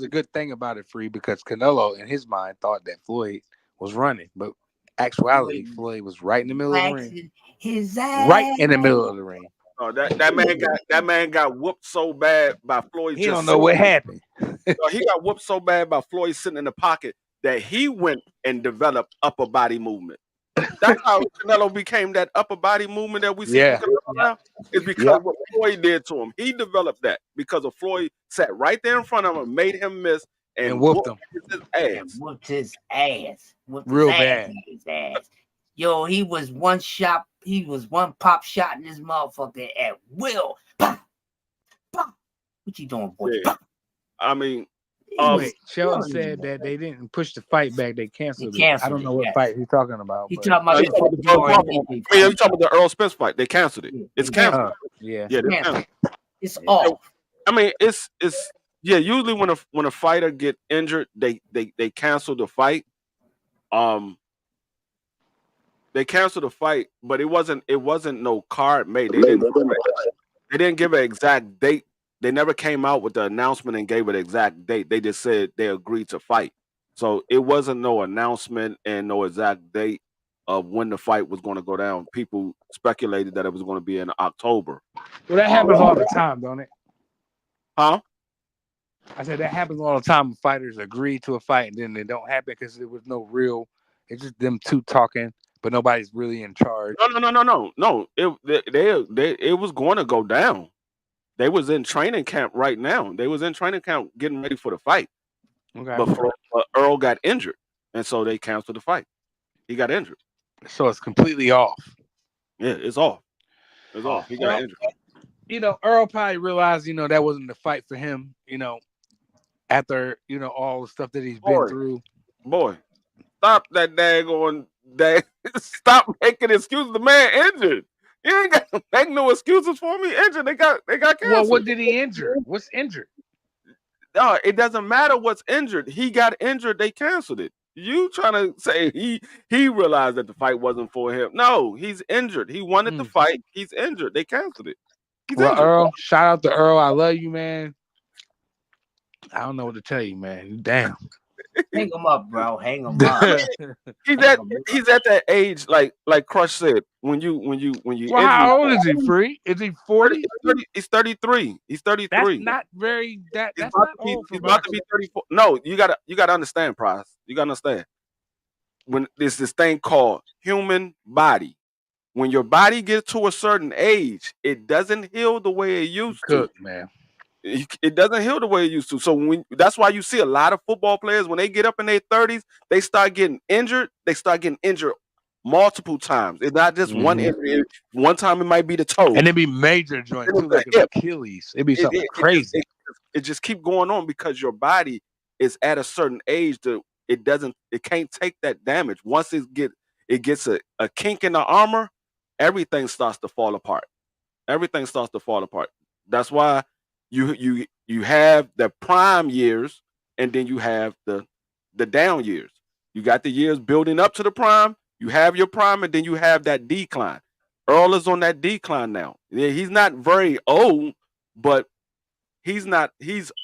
a good thing about it, Free, because Canelo in his mind thought that Floyd was running, but actuality, Floyd was right in the middle of the ring. His ass. Right in the middle of the ring. Oh, that man got whooped so bad by Floyd. He don't know what happened. He got whooped so bad by Floyd sitting in the pocket that he went and developed upper body movement. That's how Canelo became that upper body movement that we see now. It's because of what Floyd did to him. He developed that because of Floyd sat right there in front of him, made him miss, and whooped him. His ass. Whooped his ass. Real bad. His ass. Yo, he was one shot. He was one pop shot in this motherfucker at will. Pop, pop. What you doing, boy? Yeah. I mean, wait, Sheldon said that they didn't push the fight back; they canceled it. I don't know what fight he's talking about. He's talking about you're talking about the Earl Spence fight. They canceled it. It's canceled. Yeah, it's off. I mean, it's usually when a fighter get injured, they cancel the fight. They canceled the fight, but it wasn't no card made. They didn't give an exact date. They never came out with the announcement and gave an exact date. They just said they agreed to fight. So it wasn't no announcement and no exact date of when the fight was going to go down. People speculated that it was going to be in October. Well, that happens all the time, don't it? Huh? I said that happens all the time. When fighters agree to a fight and then it don't happen because there was no real. It's just them two talking, but nobody's really in charge. No. It was going to go down. They was in training camp right now. They was in training camp getting ready for the fight. Okay. But Earl got injured, and so they canceled the fight. He got injured. So it's completely off. Yeah, it's off. It's off. He got injured. You know, Earl probably realized, that wasn't the fight for him, after, all the stuff that he's been through. Boy, stop that daggone day. Stop making excuses. The man injured. You ain't got to make no excuses for me. Injured. They got canceled. Well, what did he injure? What's injured? No, it doesn't matter what's injured. He got injured. They canceled it. You trying to say he realized that the fight wasn't for him? No, he's injured. He wanted the fight. He's injured. They canceled it. He's injured. Earl, shout out to Earl. I love you, man. I don't know what to tell you, man. Damn. Hang him up, bro. Hang him up. He's at that age, like Crush said. When you. Well, how old is he? Free? Is he 40? He's 33. He's 33. That's not very. That's not old. He's about to be 34. No, you gotta understand, Price. You gotta understand. When there's this thing called human body. When your body gets to a certain age, it doesn't heal the way it used to. Man. It doesn't heal the way it used to. So that's why you see a lot of football players when they get up in their 30s, they start getting injured. They start getting injured multiple times. It's not just one injury. One time it might be the toe, and it be major joint too, like an Achilles. It be something crazy. It just keep going on because your body is at a certain age that it can't take that damage. Once it gets a kink in the armor, everything starts to fall apart. Everything starts to fall apart. That's why you have the prime years, and then you have the down years. You got the years building up to the prime. You have your prime, and then you have that decline. Earl is on that decline now. Yeah, he's not very old, but he's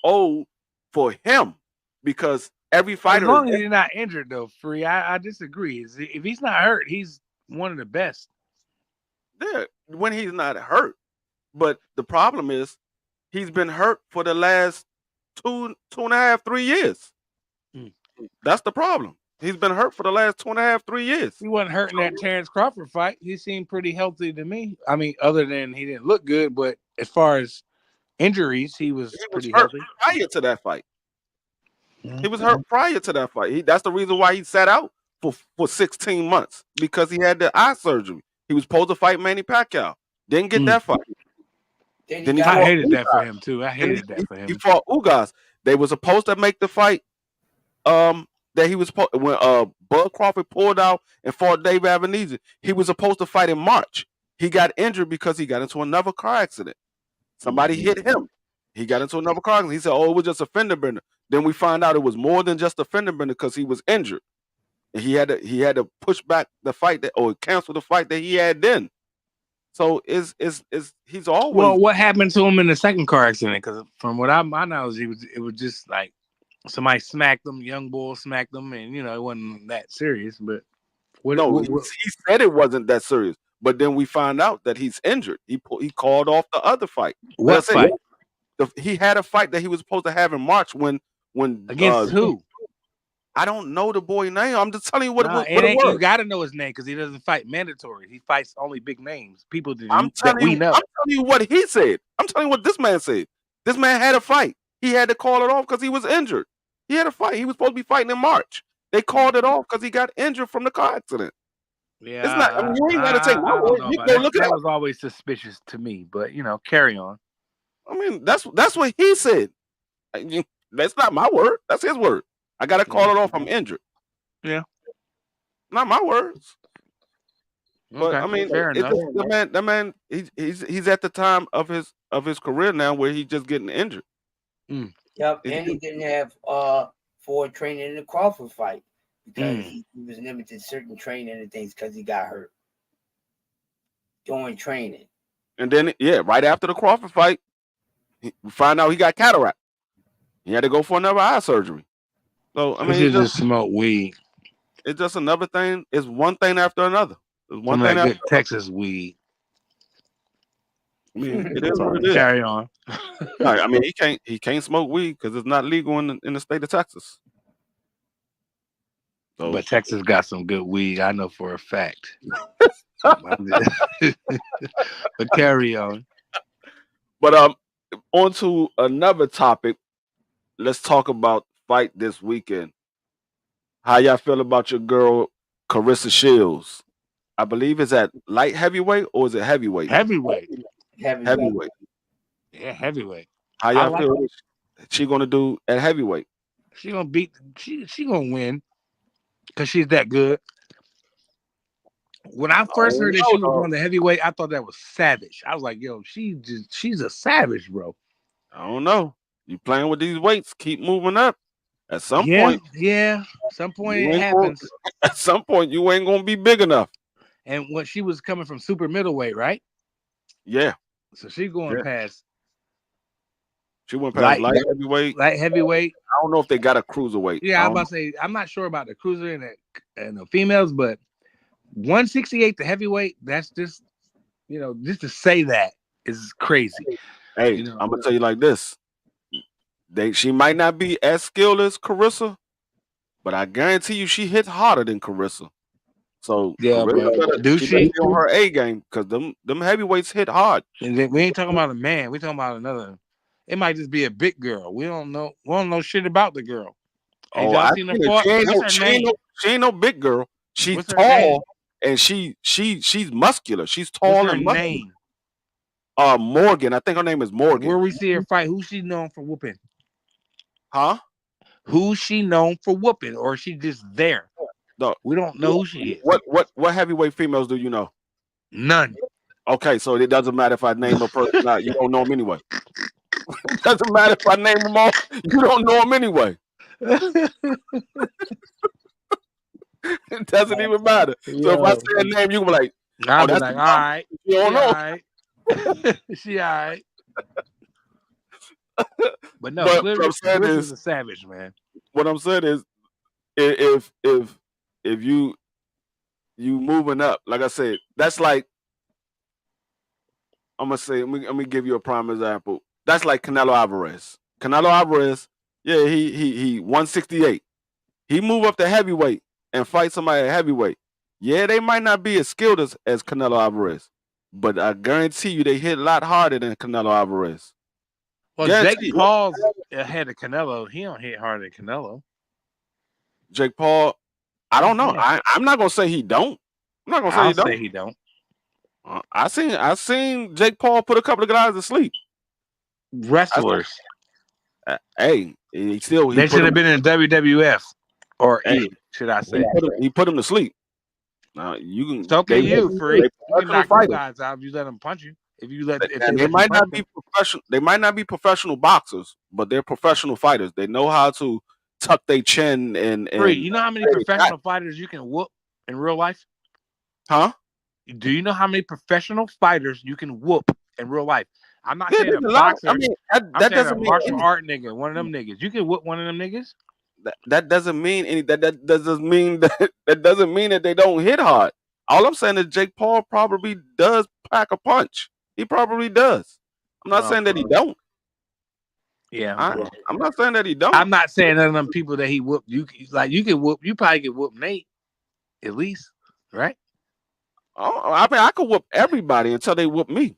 old for him because every fighter. As long as he's not injured, though, Free, I disagree. If he's not hurt, he's one of the best. Yeah, when he's not hurt. But the problem is he's been hurt for the last 2.5, 3 years. That's the problem. He's been hurt for the last 2.5, 3 years. He wasn't hurting that Terrence Crawford fight. He seemed pretty healthy to me. I mean, other than he didn't look good, but as far as injuries, he was pretty hurt healthy. prior to that fight. He was hurt prior to that fight. That's the reason why he sat out for 16 months, because he had the eye surgery. He was supposed to fight Manny Pacquiao. Didn't get that fight. Then I hated that for him too. I hated that for him. He fought Ugas. They were supposed to make the fight. That he was when Bud Crawford pulled out and fought Dave Avenese. He was supposed to fight in March. He got injured because he got into another car accident. Somebody hit him. He got into another car accident. He said, "Oh, it was just a fender bender." Then we find out it was more than just a fender bender because he was injured, and he had to push back the fight or cancel the fight that he had then. So he's always Well, what happened to him in the second car accident? Because from what my knowledge, it was just like somebody smacked him, young bull smacked him, and it wasn't that serious. But he said it wasn't that serious. But then we find out that he's injured. He called off the other fight. What fight? He had a fight that he was supposed to have in March when against who? I don't know the boy name. I'm just telling you what it was. You got to know his name because he doesn't fight mandatory. He fights only big names. People that we know. I'm telling you what he said. I'm telling you what this man said. This man had a fight. He had to call it off because he was injured. He had a fight. He was supposed to be fighting in March. They called it off because he got injured from the car accident. Yeah, it's not. I mean, you ain't got to take my word. You go look at that. Was always suspicious to me, but carry on. I mean, that's what he said. That's not my word. That's his word. I got to call it off. I'm injured. Yeah, not my words. But okay, I mean, fair enough. The man, he's at the time of his career now where he's just getting injured. Yep, and he didn't have forward training in the Crawford fight because he was limited to certain training and things because he got hurt during training. And then, right after the Crawford fight, we find out he got cataract. He had to go for another eye surgery. So I mean, he just smoke weed. It's just another thing. It's one thing after another. It's one thing after Texas weed. I mean, it is what it is. Carry on. I mean, he can't smoke weed because it's not legal in the state of Texas. So, but Texas got some good weed. I know for a fact. But carry on. But on to another topic. Let's talk about fight this weekend. How y'all feel about your girl Carissa Shields? I believe it's at light heavyweight or is it heavyweight? Heavyweight. Heavyweight. Yeah, heavyweight. How y'all feel she gonna do at heavyweight? She gonna beat. She gonna win because she's that good. When I first heard that she was going to heavyweight, I thought that was savage. I was like, yo, she's a savage, bro. I don't know. You playing with these weights, keep moving up. At some point. Yeah. Some point it happens. At some point, you ain't gonna be big enough. And when she was coming from super middleweight, right? Yeah. So she going past. She went past light heavyweight. Light heavyweight. I don't know if they got a cruiserweight. Yeah, I'm about to say I'm not sure about the cruiser and the females, but 168 to heavyweight. That's just just to say that is crazy. Hey, I'm gonna tell you like this. She might not be as skilled as Carissa, but I guarantee you she hits harder than Carissa. So yeah, but she on her A game because them heavyweights hit hard. And we ain't talking about a man. We talking about another. It might just be a big girl. We don't know. We don't know shit about the girl. Y'all seen her fight? She ain't no big girl. She's tall and she's muscular. She's tall and muscular. Name? Morgan. I think her name is Morgan. Where we see her fight? Who's she known for whooping? Huh? Who's she known for whooping, or is she just there? No, we don't know who she is. What heavyweight females do you know? None. Okay, so it doesn't matter if I name a person. You don't know them anyway. It doesn't matter if I name them all. You don't know them anyway. It doesn't even matter. So if I say a name, you can be like, I'll be like, all right. You don't know. All right. She all right. But no, Clarissa's a savage, man. What I'm saying is, if you moving up, like I said, that's like, I'm gonna say, let me give you a prime example. That's like Canelo Alvarez. Canelo Alvarez, yeah, he 168. He moved up to heavyweight, and fight somebody at heavyweight. Yeah, they might not be as skilled as Canelo Alvarez, but I guarantee you they hit a lot harder than Canelo Alvarez. Well, Guarantee Jake you. Paul's ahead of Canelo. He don't hit harder than Canelo. Jake Paul, I don't know. Yeah. I'm not gonna say he don't. I'm not gonna say he I'll don't. say he don't. I seen Jake Paul put a couple of guys to sleep. Wrestlers. Hey, he They put should have him, been in WWF or Hey, should I say? he put him to sleep. Now you can. It's okay, you freak. You can knock professional you guys out if you let them punch you. If you let, if And they they let might you punch not be professional. They might not be professional boxers, but they're professional fighters. They know how to tuck their chin and. Free. You know how many professional fighters you can whoop in real life? Huh? Do you know how many professional fighters you can whoop in real life? I'm not saying a there's a lot. boxer. I mean, I'm that saying a doesn't mean martial art nigga, one of them niggas. You can whoop one of them niggas. that doesn't mean any. That doesn't mean that doesn't mean that they don't hit hard. All I'm saying is Jake Paul probably does pack a punch. He probably does. I'm not saying that he don't. Yeah, I'm not saying that he don't. I'm not saying none of them people that he whooped. You can whoop. You probably can whoop Nate, at least, right? Oh, I mean, I could whoop everybody until they whoop me.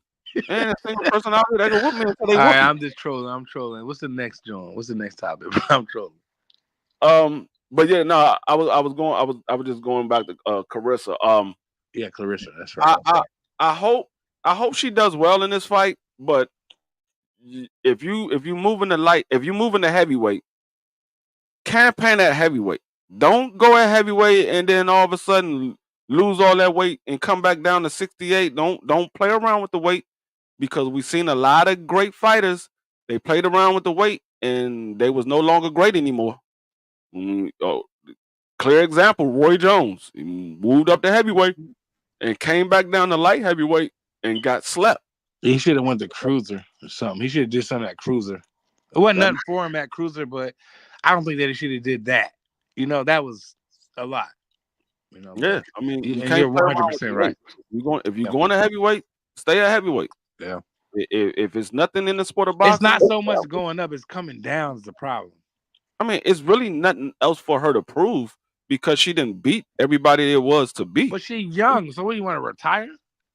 And the same person out there that can whoop me until they whoop me. I'm just trolling. I'm trolling. What's the next joint? What's the next topic? I'm trolling. But yeah, no, I was just going back to Carissa. Yeah, Clarissa. That's right. I hope she does well in this fight. But if you move into heavyweight, campaign at heavyweight. Don't go at heavyweight and then all of a sudden lose all that weight and come back down to 68. Don't play around with the weight, because we've seen a lot of great fighters. They played around with the weight and they was no longer great anymore. Clear example, Roy Jones. He moved up to heavyweight and came back down to light heavyweight and got slept. He should have went to cruiser or something. He should have did something at cruiser. It wasn't nothing for him at cruiser, but I don't think that he should have did that. That was a lot. Yeah, I mean, you're 100% right. If you're going to heavyweight, stay at heavyweight. Yeah. If it's nothing in the sport of boxing, it's not so much going up; it's coming down is the problem. I mean, it's really nothing else for her to prove, because she didn't beat everybody there was to beat. But she's young, so what do you want to retire?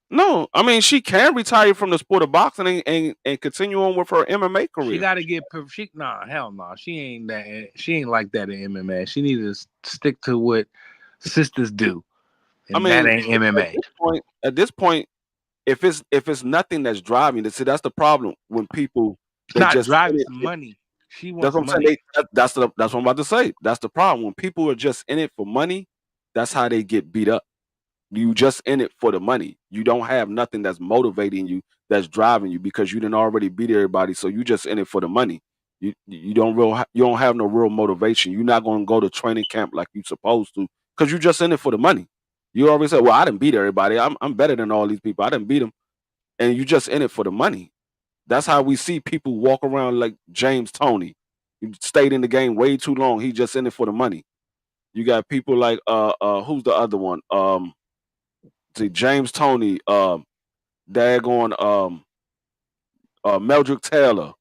No, I mean, she can retire from the sport of boxing and continue on with her MMA career. She got to get hell no. She ain't like that in MMA. She needs to stick to what sisters do. And that ain't MMA. At this point, if it's nothing that's driving, that's the problem when people not just driving money. She wants that's what I'm money. saying. That's what I'm about to say. That's the problem. When people are just in it for money, that's how they get beat up. You just in it for the money. You don't have nothing that's motivating you, that's driving you, because you didn't already beat everybody. So you just in it for the money. You don't have no real motivation. You're not going to go to training camp like you're supposed to, because you just in it for the money. You already said, well, I didn't beat everybody. I'm better than all these people. I didn't beat them. And you just in it for the money. That's how we see people walk around like James Toney. He stayed in the game way too long. He just in it for the money. You got people like who's the other one? James Toney, Meldrick Taylor.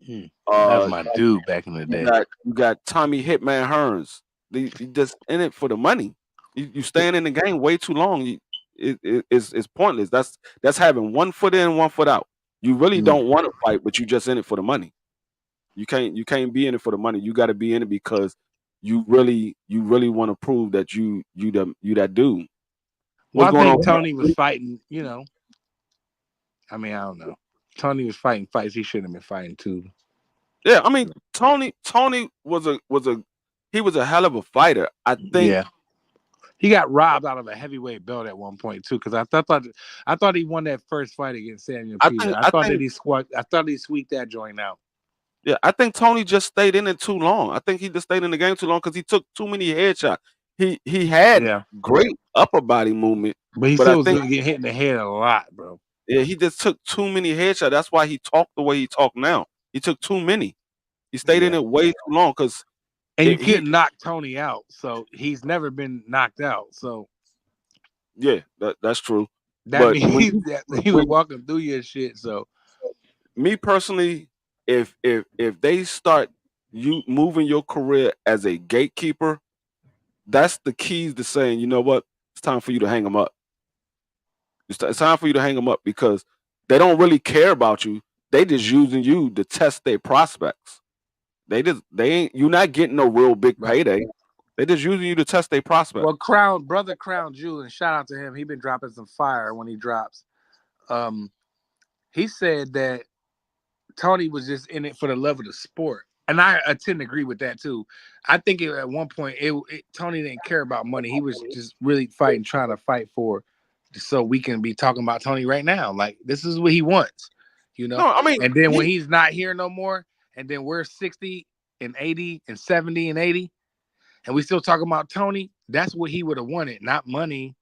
That was my dude back in the day. You got Tommy Hitman Hearns. You just in it for the money. You staying in the game way too long. It's pointless. That's having one foot in, one foot out. You really don't want to fight, but you just in it for the money. You can't be in it for the money. You got to be in it because you really want to prove that you that dude. Well, I think Tony was fighting. I mean, I don't know. Tony was fighting fights he shouldn't have been fighting too. Yeah, I mean, Tony was a hell of a fighter. I think. Yeah. He got robbed out of a heavyweight belt at one point too, because I thought he won that first fight against Samuel Peter. I thought he squeaked that joint out. Yeah, I think Tony just stayed in it too long. I think he just stayed in the game too long because he took too many headshots. He had great upper body movement, but he still was getting hit in the head a lot, bro. Yeah, he just took too many headshots. That's why he talked the way he talked now. He took too many. He stayed in it way too long because. And you couldn't knock Tony out, so he's never been knocked out. So, yeah, that's true. That means he was walking through your shit. So, me personally, if they start you moving your career as a gatekeeper, that's the keys to saying, you know what, it's time for you to hang them up. It's time for you to hang them up because they don't really care about you. They just using you to test their prospects. They ain't you're not getting no real big payday. They just using you to test their prospects. Well, brother Crown Jewel, and shout out to him. He been dropping some fire when he drops. He said that Tony was just in it for the love of the sport. And I tend to agree with that too. I think at one point Tony didn't care about money. He was just really trying to fight for, so we can be talking about Tony right now. Like this is what he wants, you know. No, I mean, and then when he's not here no more, and then we're 60 and 80 and 70 and 80, and we still talking about Tony. That's what he would have wanted, not money.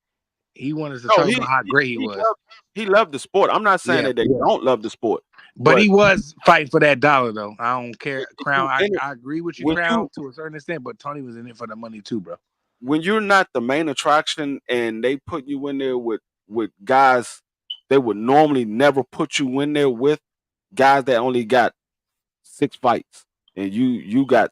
He wanted to talk about how great he was. He loved the sport. I'm not saying that they don't love the sport. But he was fighting for that dollar, though. I don't care. Crown, I agree with you, Crown, to a certain extent, but Tony was in it for the money too, bro. When you're not the main attraction and they put you in there with guys they would normally never put you in there with, guys that only got 6 fights and you got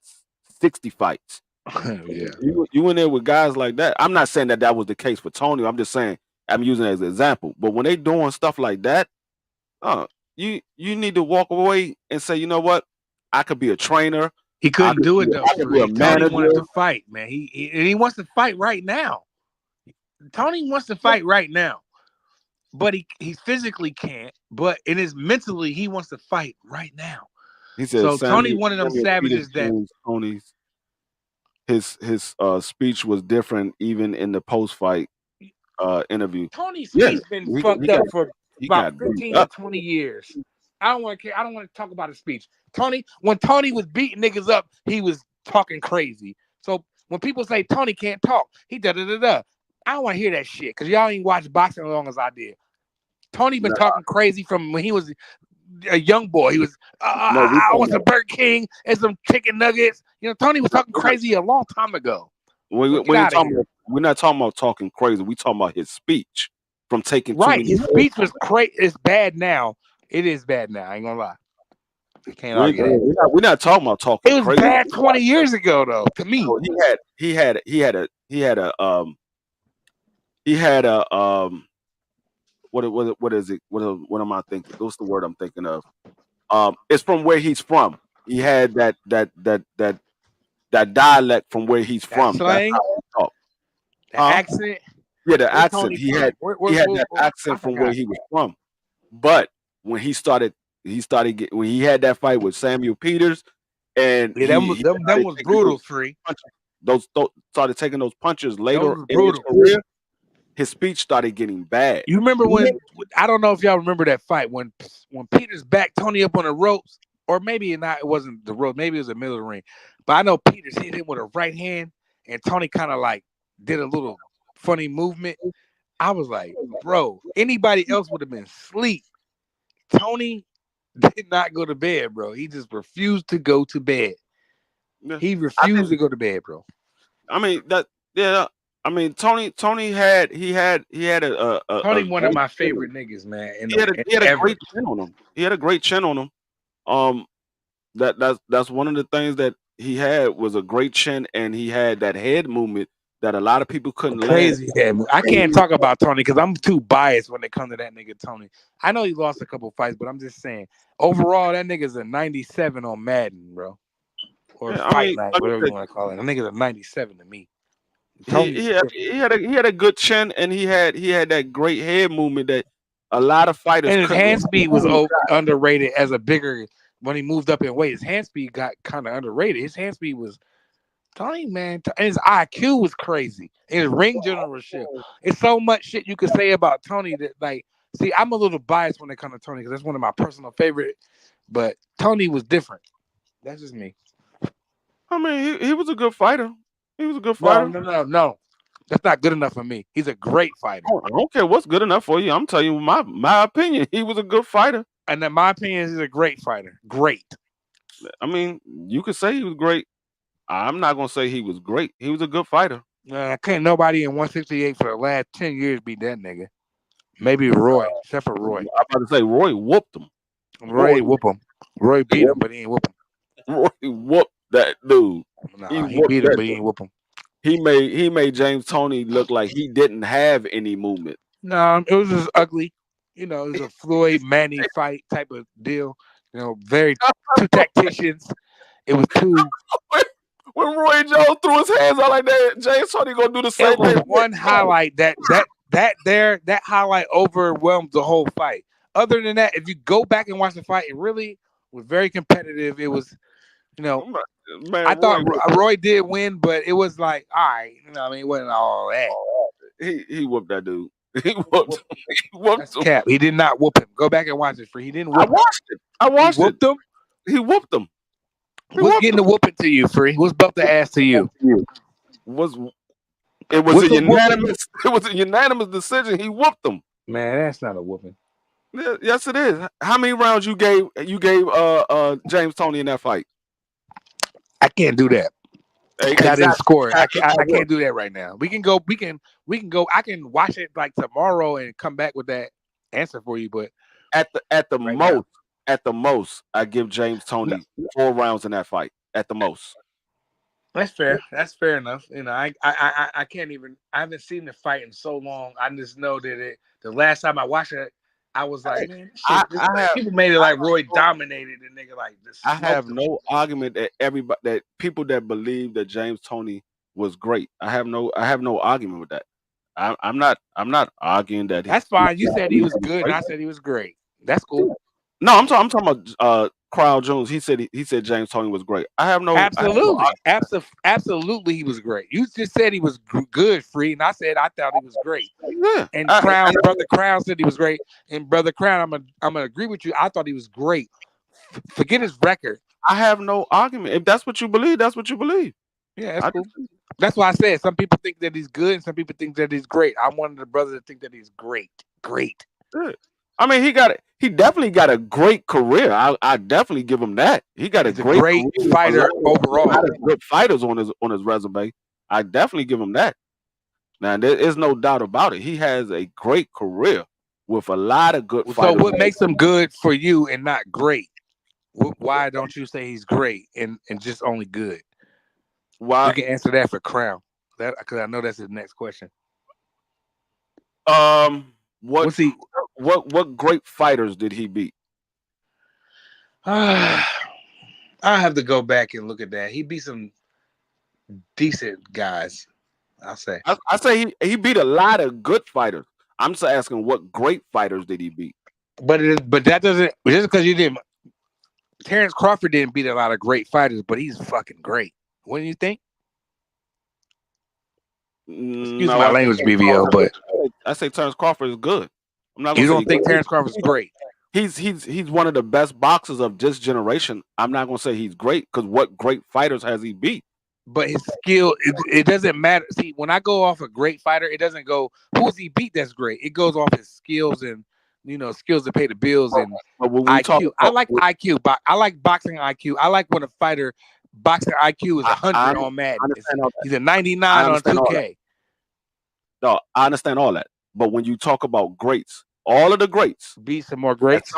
60 fights. Yeah. You in there with guys like that. I'm not saying that was the case for Tony. I'm just saying I'm using it as an example. But when they doing stuff like that, you need to walk away and say, you know what? I could be a trainer. He couldn't do it though. I could be a manager. Tony wanted to fight, man. He wants to fight right now. Tony wants to fight right now, but he physically can't. But in his mentally, he wants to fight right now. He said, so Tony, one of them savages that Tony's his speech was different even in the post fight interview. Tony's speech been fucked up for about 15 to 20 years. I don't want to care. I don't want to talk about his speech. When Tony was beating niggas up, he was talking crazy. So when people say Tony can't talk, he da-da-da-da. I don't want to hear that shit because y'all ain't watched boxing as long as I did. Tony been talking crazy from when he was a young boy. He was, I want some Burger King and some chicken nuggets. You know, Tony was talking crazy a long time ago. We're not talking about talking crazy. We talking about his speech from taking his speech was crazy. It's bad now. It is bad now. I ain't gonna lie. I can't argue that. We're not talking about talking crazy. It was bad 20 years ago, though. To me, he had what is it? What am I thinking? What's the word I'm thinking of? It's from where he's from. He had that dialect from where he's from. Slang? The accent. Yeah, the accent. He had that accent from where he was from. But when he had that fight with Samuel Peters, and them was brutal. Those started taking those punches later in his career. His speech started getting bad. You remember when? I don't know if y'all remember that fight when Peters backed Tony up on the ropes, or maybe not. It wasn't the rope. Maybe it was the middle of the ring. But I know Peters hit him with a right hand, and Tony kind of like did a little funny movement. I was like, bro, anybody else would have been asleep. Tony did not go to bed, bro. He just refused to go to bed. He refused to go to bed, bro. I mean I mean, Tony had a Tony one of my favorite niggas, man. He had a great chin on him. He had a great chin on him. That's one of the things that he had was a great chin, and he had that head movement that a lot of people couldn't crazy head. I can't talk about Tony because I'm too biased when it comes to that nigga Tony. I know he lost a couple fights, but I'm just saying overall that nigga's a 97 on Madden, bro. Or fight night, whatever you want to call it. That nigga's a 97 to me. He had a good chin, and he had that great head movement that a lot of fighters. And his hand speed was underrated as a bigger when he moved up in weight. His hand speed got kind of underrated. His hand speed was Tony, man. And his IQ was crazy. And his ring generalship. It's so much shit you could say about Tony that, like, see, I'm a little biased when it comes to Tony because that's one of my personal favorite. But Tony was different. That's just me. I mean, he was a good fighter. He was a good fighter. No. That's not good enough for me. He's a great fighter. I don't care what's good enough for you. I'm telling you my opinion. He was a good fighter. And in my opinion, he's a great fighter. Great. I mean, you could say he was great. I'm not gonna say he was great. He was a good fighter. Can't nobody in 168 for the last 10 years beat that nigga. Maybe Roy, except for Roy. I'm about to say Roy whooped him. Roy whooped him. Roy beat him, but he ain't whoop him. Roy whooped that dude. Nah, he beat him, but he ain't whoop him. he made James Toney look like he didn't have any movement. No, it was just ugly. You know, it was a Floyd Manny fight type of deal. You know, very two tacticians. It was two. When Roy Jones threw his hands out like that, James Toney gonna do the same It was thing. one highlight that highlight overwhelmed the whole fight. Other than that, if you go back and watch the fight, it really was very competitive. It was, you know, Man, I thought Roy did win, but it was like, all right, you know, I mean, it wasn't all that. He whooped that dude. He whooped That's cap. He did not whoop him. Go back and watch it. He didn't whoop him. I watched he whooped it. him. He whooped him. What's getting the whooping to you, Free? What's bumped the ass to you? It was a unanimous. It was a unanimous decision. He whooped him. Man, that's not a whooping. Yeah, yes, it is. How many rounds you gave James Toney in that fight? I can't do that. Exactly. I didn't score it. I can't do that right now. We can go. I can watch it like tomorrow and come back with that answer for you. But at the most, I give James Toney 4 rounds in that fight. At the most. That's fair. That's fair enough. You know, I can't even. I haven't seen the fight in so long. I just know that the last time I watched it, I was like, man, people made it like Roy dominated the nigga like this. I have no argument that people that believe that James Toney was great. I have no argument with that. I'm not arguing that. That's fine. You said he was good, and I said he was great. That's cool. No, I'm talking about Crowd Jones. He said James Toney was great. I have no absolutely he was great. You just said he was good, Free, and I said I thought he was great. Yeah. And Brother Crown said he was great. And Brother Crown, I'm gonna agree with you. I thought he was great. Forget his record. I have no argument. If that's what you believe, that's what you believe. Yeah, that's cool. That's why I said some people think that he's good and some people think that he's great. I'm one of the brothers that think that he's great. Great. Good. I mean, he definitely got a great career. I definitely give him that. He got a great fighter overall. A lot of good fighters on his resume. I definitely give him that. Now there is no doubt about it. He has a great career with a lot of good fighters. So what makes him good for you and not great? Why don't you say he's great and just only good? Why? You can answer that for Crown. Because I know that's his next question. What great fighters did he beat? I have to go back and look at that. He beat some decent guys, I'll say. I say he beat a lot of good fighters. I'm just asking what great fighters did he beat? But that doesn't just because you didn't. Terrence Crawford didn't beat a lot of great fighters, but he's fucking great. What do you think? Excuse my language, BVO, but I say Terrence Crawford is good. I'm not. You don't think Terrence Crawford's great? He's one of the best boxers of this generation. I'm not gonna say he's great because what great fighters has he beat? But his skill, it doesn't matter. See, when I go off a great fighter, it doesn't go who's he beat that's great. It goes off his skills and skills to pay the bills and IQ. I like IQ, but I like boxing IQ. I like when a fighter boxing IQ is 100 on Madden. He's a 99 on 2K. No, I understand all that. But when you talk about greats, all of the greats beat some more greats.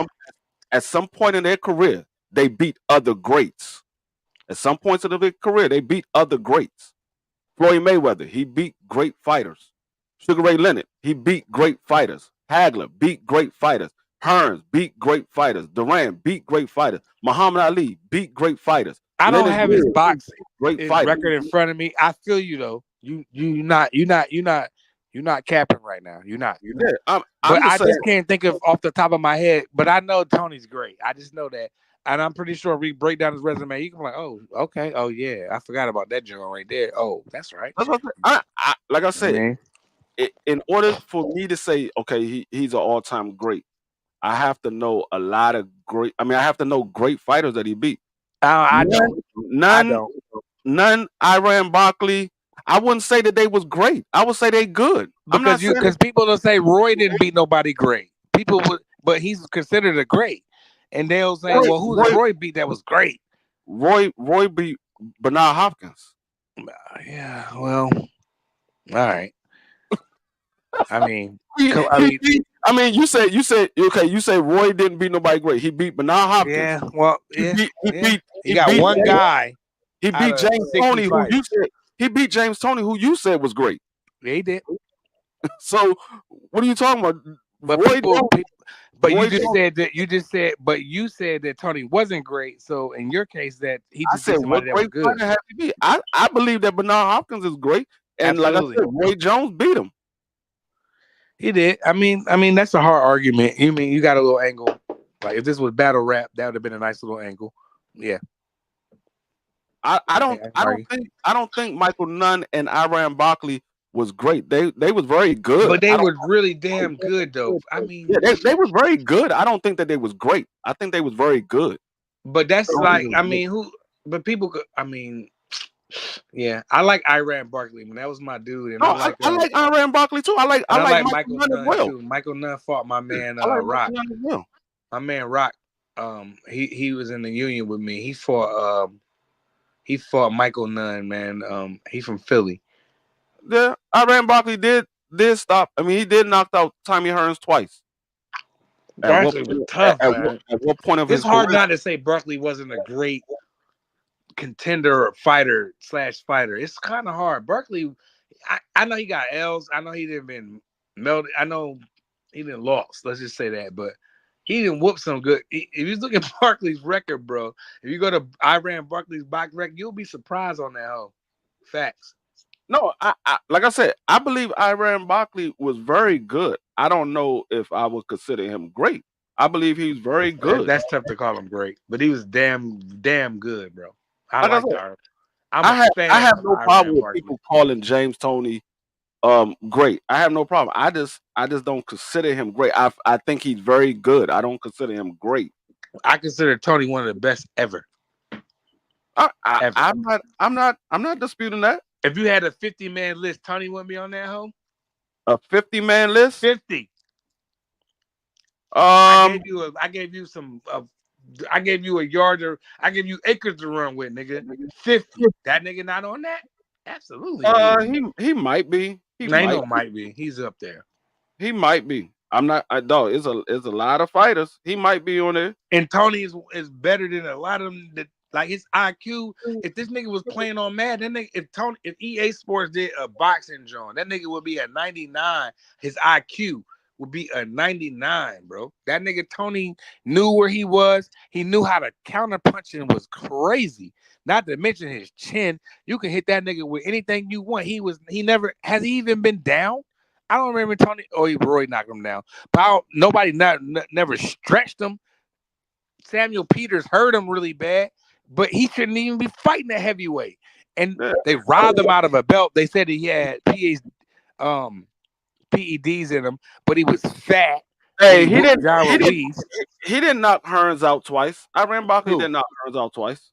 At some point in their career, they beat other greats. At some points of their career, they beat other greats. Floyd Mayweather, he beat great fighters. Sugar Ray Leonard, he beat great fighters. Hagler beat great fighters. Hearns beat great fighters. Duran beat great fighters. Muhammad Ali beat great fighters. I don't have his boxing record in front of me. I feel you though. You're not capping right now. You're not. Yeah, I just can't think of off the top of my head. But I know Tony's great. I just know that, and I'm pretty sure if we break down his resume, you can be like, oh, okay, oh yeah, I forgot about that joint right there. Oh, that's right. That's what like I said, in order for me to say, okay, he's an all-time great, I have to know a lot of great. I mean, I have to know great fighters that he beat. None. Iran Barkley. I wouldn't say that they was great. I would say they good. Because people will say Roy didn't beat nobody great. People would, but he's considered a great, and they'll say, well, who's Roy beat that was great? Roy beat Bernard Hopkins. Yeah, well, all right. I mean, you said okay. You say Roy didn't beat nobody great. He beat Bernard Hopkins. Yeah, well, he got one guy. He beat James Toney, who He beat James Toney, who you said was great. Yeah, he did. So what are you talking about? But Roy Jones, but Roy you just Jones- said that you said that Tony wasn't great. So in your case, that he I just said beat what somebody that was great good. fighter has he beat? I believe that Bernard Hopkins is great, and Absolutely. like I said, Roy Jones beat him. He did. I mean, that's a hard argument. You mean you got a little angle? Like if this was battle rap, that would have been a nice little angle. Yeah. I argue. don't think Michael Nunn and Iran Barkley was great. They was very good. But they I don't- were really damn good, though. I mean, yeah, they was very good. I don't think that they was great. I think they was very good. but that's like, I mean, who? But people could. I mean, yeah, I like Iran Barkley, man. That was my dude, and No, I like Iran Barkley too. I like Michael Nunn as Nunn well. too. Michael Nunn fought my man I like Rock. Michael Nunn as well. My man Rock. He was in the union with me. He fought Michael Nunn, man. He's from Philly. Yeah, Iran Barkley did stop. I mean, he did knock out Tommy Hearns twice. Barkley was tough, man. At what point of It's his hard career? not to say Barkley wasn't a great contender fighter / fighter. It's kind of hard. Barkley, I know he got L's. I know he didn't been melted. I know he didn't lost. Let's just say that, but he didn't whoop some good. If you look at Barkley's record, bro, if you go to Iran Barkley's box record, you'll be surprised on that hoe. Facts. No, I like I said, I believe Iran Barkley was very good. I don't know if I would consider him great. I believe he's very good. That's tough to call him great, but he was damn good, bro. Like I like said, Iran. I have no problem with Barkley. people calling James Toney great. I have no problem. I just don't consider him great. I think he's very good. I don't consider him great. I consider Tony one of the best ever. Ever. I'm not disputing that. If you had a 50-man list, Tony wouldn't be on that hoe. A 50-man list? 50. I gave you some. I gave you a yard or I gave you acres to run with, nigga. 50. That nigga not on that? Absolutely. He might be. Might be. He's up there. He might be. I'm not. Dog. It's a lot of fighters. He might be on there. And Tony is better than a lot of them. That like his IQ. If this nigga was playing on Madden, if EA Sports did a boxing joint, that nigga would be a 99. His IQ would be a 99, bro. That nigga Tony knew where he was. He knew how to counter punch and was crazy. Not to mention his chin. You can hit that nigga with anything you want. Has he even been down? I don't remember Tony. Oh, Roy knocked him down. But nobody never stretched him. Samuel Peters hurt him really bad, but he shouldn't even be fighting a heavyweight. And they robbed him out of a belt. They said he had PEDs in him, but he was fat. Hey, he didn't knock Hearns out twice. Iran Barkley didn't knock Hearns out twice.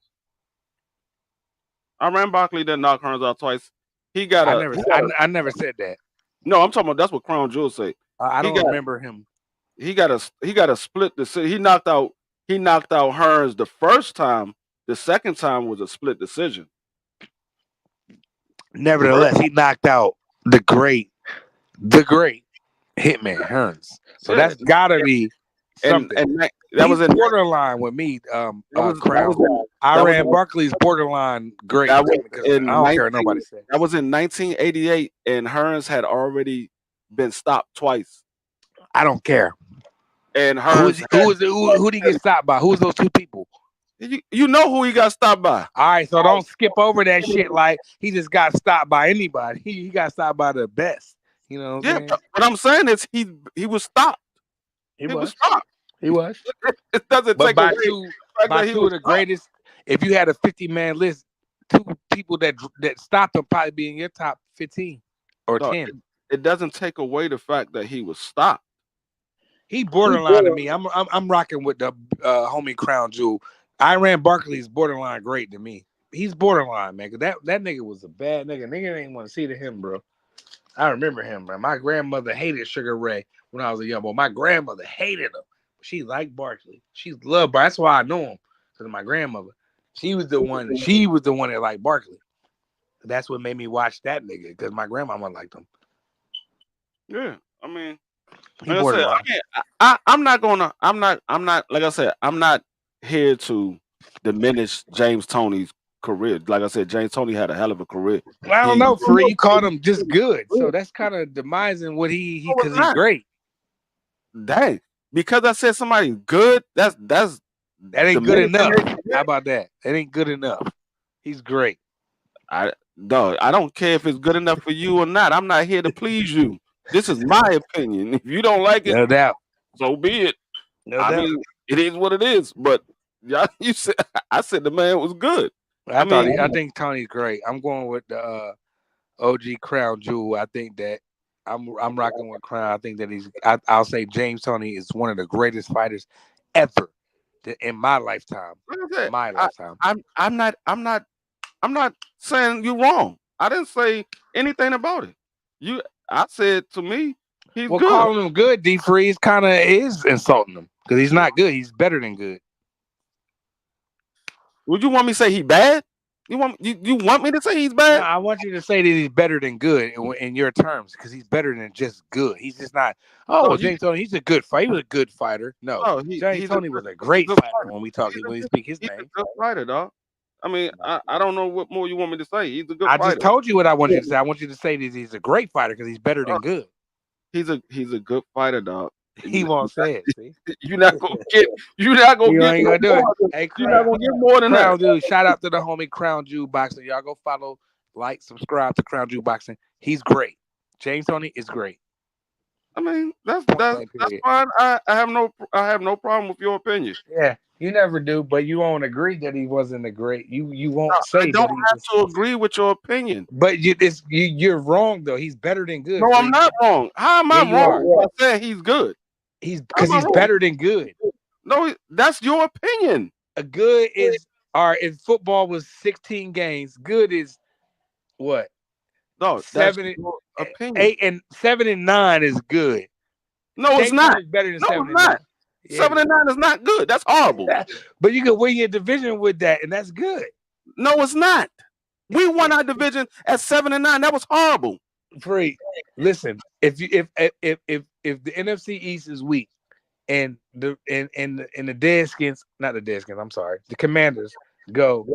Iran Barkley didn't knock Hearns out twice. I never said that. No, I'm talking about that's what Crown Jewel said. I don't remember him. He got a split decision. He knocked out Hearns the first time. The second time was a split decision. Nevertheless, he knocked out the great Hitman Hearns. So that's gotta be something. And that was in borderline with me. Iran Barkley's borderline great. I don't care what nobody said. That was in 1988, and Hearns had already been stopped twice. I don't care. And Hearns, who did he get stopped by? Who's those two people? You know who he got stopped by. All right, so don't skip over that shit like he just got stopped by anybody. He got stopped by the best. You know what I'm saying? What I'm saying is he was stopped. He was stopped. He was. It doesn't take by away two of the greatest. If you had a 50-man list, two people that stopped him probably be in your top 15 or 10. It doesn't take away the fact that he was stopped. He borderline to me. I'm rocking with the homie Crown Jewel. Iran Barkley's borderline great to me. He's borderline, man. Cause that nigga was a bad nigga. Nigga ain't want to see to him, bro. I remember him, man. My grandmother hated Sugar Ray when I was a young boy. My grandmother hated him. She liked Barkley. She loved Barkley. That's why I knew him. Because of my grandmother. She was the one that liked Barkley. That's what made me watch that nigga. Because my grandmama liked him. Yeah. I mean, I'm not here to diminish James Toney's career. Like I said, James Toney had a hell of a career. I don't know, Free. You called him just good, so that's kind of demising what he because he's great. Dang, because I said somebody good, that ain't good enough. How about that? That ain't good enough. He's great. I don't care if it's good enough for you or not. I'm not here to please you. This is my opinion. If you don't like it, no doubt, so be it. No I doubt. mean, it is what it is. But you said I said the man was good. I think Tony's great. I'm going with the OG Crown Jewel. I think that I'm rocking with Crown. I think that I'll say James Toney is one of the greatest fighters ever in my lifetime. I'm not saying you wrong. I didn't say anything about it. I said to me, he's good. Calling him good, D Freeze kind of is insulting him because he's not good. He's better than good. Would you want me to say he's bad? You want me to say he's bad? No, I want you to say that he's better than good in your terms because he's better than just good. He's just not. James Toney, he's a good fighter. He was a good fighter. No, James Toney was a great fighter when we speak his name. He's a good fighter, dog. I mean, I don't know what more you want me to say. He's a good fighter. I just told you what I want you to say. I want you to say that he's a great fighter because he's better than good. He's a good fighter, dog. He won't say it. See? You're not gonna get. You're not gonna get. Ain't gonna do it. Hey, you're not gonna get more than Crown that. Dude, shout out to the homie Crown Jewel Boxing. Y'all go follow, like, subscribe to Crown Jewel Boxing. He's great. James Toney is great. I mean, that's fine. I have no problem with your opinion. Yeah, you never do, but you won't agree that he wasn't a great. You won't say. I don't have to agree with your opinion. But you're wrong though. He's better than good. No, I'm not wrong. How am I wrong? I said he's good. He's better than good. No, that's your opinion. A good is if football was 16 games, good is what? No, 7 opinion. 8 and 7 and 9 is good. No, it's not. Better than 7 and 9. Yeah. 7 and 9 is not good. That's horrible. But you can win your division with that, and that's good. No, it's not. We won our division at 7 and 9. That was horrible. Free. Listen, if the NFC East is weak and the Deadskins, not the Deadskins, I'm sorry, the Commanders go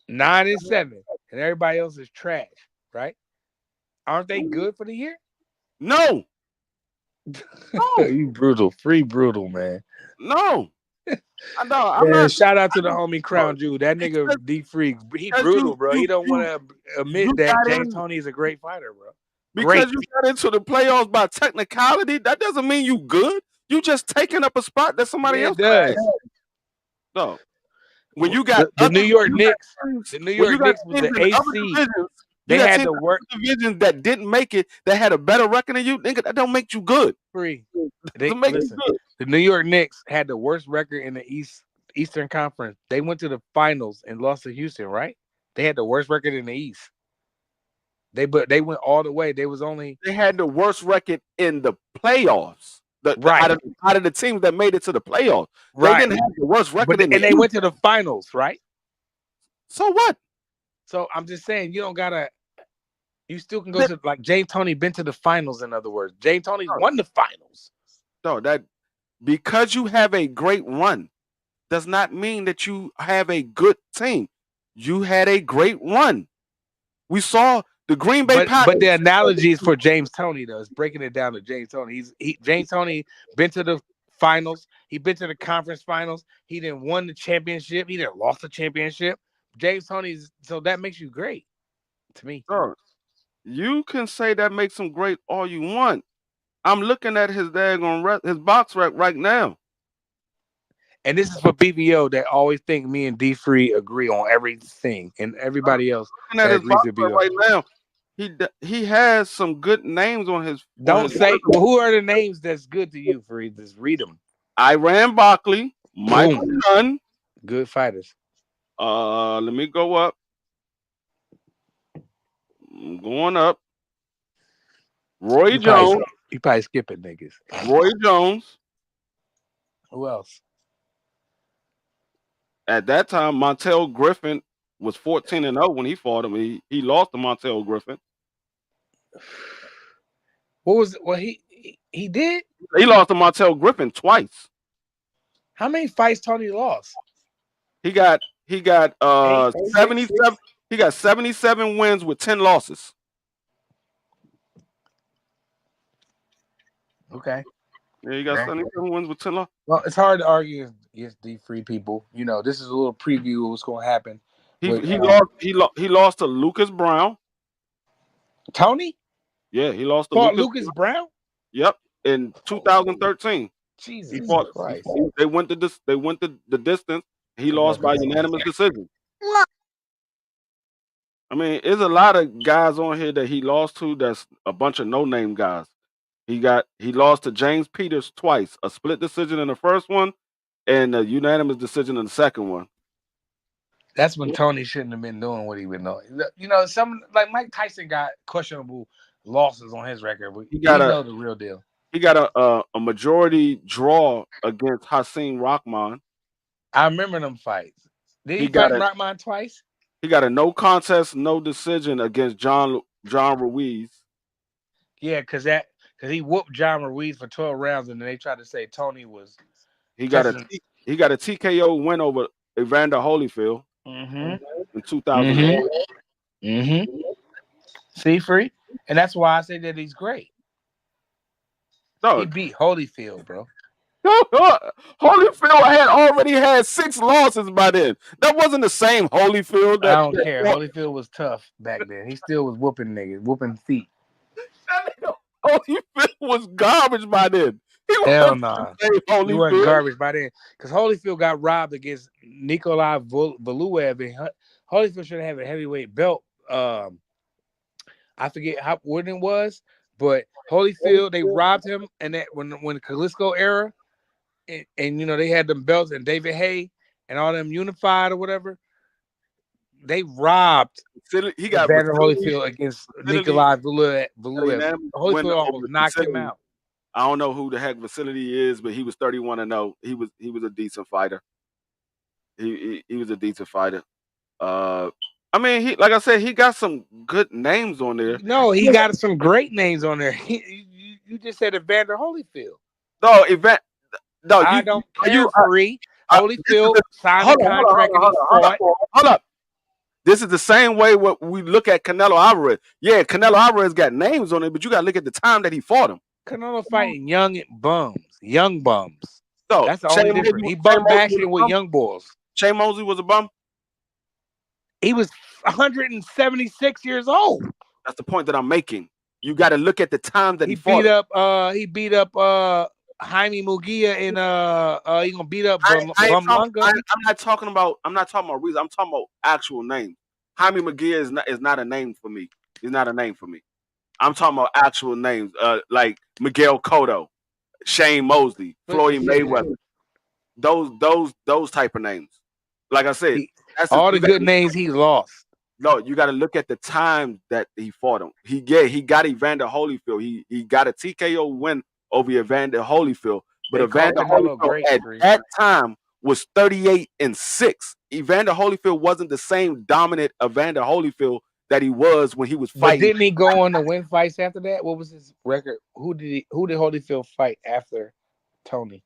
9 and 7, and everybody else is trash, right? Aren't they good for the year? No. You brutal, Free brutal, man. No. I'm not. Shout out to the homie Crown Jewel. That nigga D Freak. He brutal, bro. He don't want to admit that James Toney is a great fighter, bro. Because you got into the playoffs by technicality, that doesn't mean you good. You just taking up a spot that somebody else does. No. When you got the New York Knicks, was the AC. They had the worst divisions that didn't make it, that had a better record than you. Nigga, that don't make you good. Free. The New York Knicks had the worst record in the Eastern Conference. They went to the finals and lost to Houston, right? They had the worst record in the East. They went all the way. They had the worst record in the playoffs. Out of the teams that made it to the playoffs. They didn't have the worst record in the East. And they went to the finals, right? So what? So I'm just saying you don't gotta. You still can go to James Toney been to the finals. In other words, James Toney won the finals. No, that because you have a great run does not mean that you have a good team. You had a great run. We saw the Green Bay Packers. But the analogy is for James Toney, though. It's breaking it down to James Toney. James Toney been to the finals. He been to the conference finals. He didn't won the championship. He didn't lost the championship. James Toney's so that makes you great to me. Sure. You can say that makes him great all you want. I'm looking at his his box rec right now. And this is for BVO that always think me and D Free agree on everything, and everybody else. Looking at his box rec right now, he has some good names on his. Don't say who are the names that's good to you, Free? Just read them. Iran Barkley, Michael Nunn, good fighters. Let me go up. I'm going up. Roy Jones. You probably skipping niggas. Roy Jones. Who else? At that time, Montel Griffin was 14-0 when he fought him. He lost to Montel Griffin. He did? He lost to Montel Griffin twice. How many fights Tony lost? He got He got 8-6. 77. He got 77 wins with 10 losses. Okay. Yeah, he got 77 wins with 10 losses. Well, it's hard to argue against these three people. You know, this is a little preview of what's going to happen. He with, lost to Lucas Brown. Tony Yeah, he lost to fought Lucas Brown. Yep, in 2013. Jesus Christ! They went the distance. He lost by unanimous decision. I mean, there's a lot of guys on here that he lost to. That's a bunch of no-name guys. He lost to James Peters twice, a split decision in the first one, and a unanimous decision in the second one. That's when Tony shouldn't have been doing what he been doing. You know, some like Mike Tyson got questionable losses on his record, but he know the real deal. He got a majority draw against Hassan Rahman. I remember them fights. Did he fight Rahman twice? He got a no contest, no decision against John Ruiz. Yeah, because he whooped John Ruiz for 12 rounds, and then they tried to say Tony was. He got a TKO win over Evander Holyfield in 2008. See, free, and that's why I say that he's great. No, he beat Holyfield, bro. Holyfield already had 6 losses by then. That wasn't the same Holyfield. I don't care. Holyfield was tough back then. He still was whooping niggas, whooping feet. Holyfield was garbage by then. Hell no. He wasn't garbage by then. Because Holyfield got robbed against Nikolai Valuev. And Holyfield should have a heavyweight belt. I forget when it was, but Holyfield, they robbed him. And that when the Klitschko era, and you know, they had them belts and David Hay and all them unified or whatever. They robbed Evander Holyfield against Nikolai Valuev. Holyfield almost knocked him out. I don't know who the heck Vasily is, but he was 31-0. He was a decent fighter. He was a decent fighter. I mean, like I said, he got some good names on there. No, he got some great names on there. You just said Evander Holyfield. No, I don't care. Free Holyfield signed a contract and he fought. Hold up. This is the same way what we look at Canelo Alvarez. Yeah, Canelo Alvarez got names on it, but you got to look at the time that he fought him. Canelo fighting young bums. So that's the only difference. He bum bashing with young boys. Shane Mosley was a bum. He was 176 years old. That's the point that I'm making. You got to look at the time that he fought. He beat up Jaime Mugia and he gonna beat up Bumlunga. I'm not talking about reason. I'm talking about actual names. Jaime Mugia is not a name for me. He's not a name for me. I'm talking about actual names, like Miguel Cotto, Shane Mosley, Floyd Mayweather. Those type of names. Like I said, all the good names he lost. No, you got to look at the time that he fought him. He got Evander Holyfield. He got a TKO win over Evander Holyfield, but Evander Holyfield at that time was 38-6. Evander Holyfield wasn't the same dominant Evander Holyfield that he was when he was fighting. But didn't he go on to win fights after that? What was his record? Who did Holyfield fight after Tony?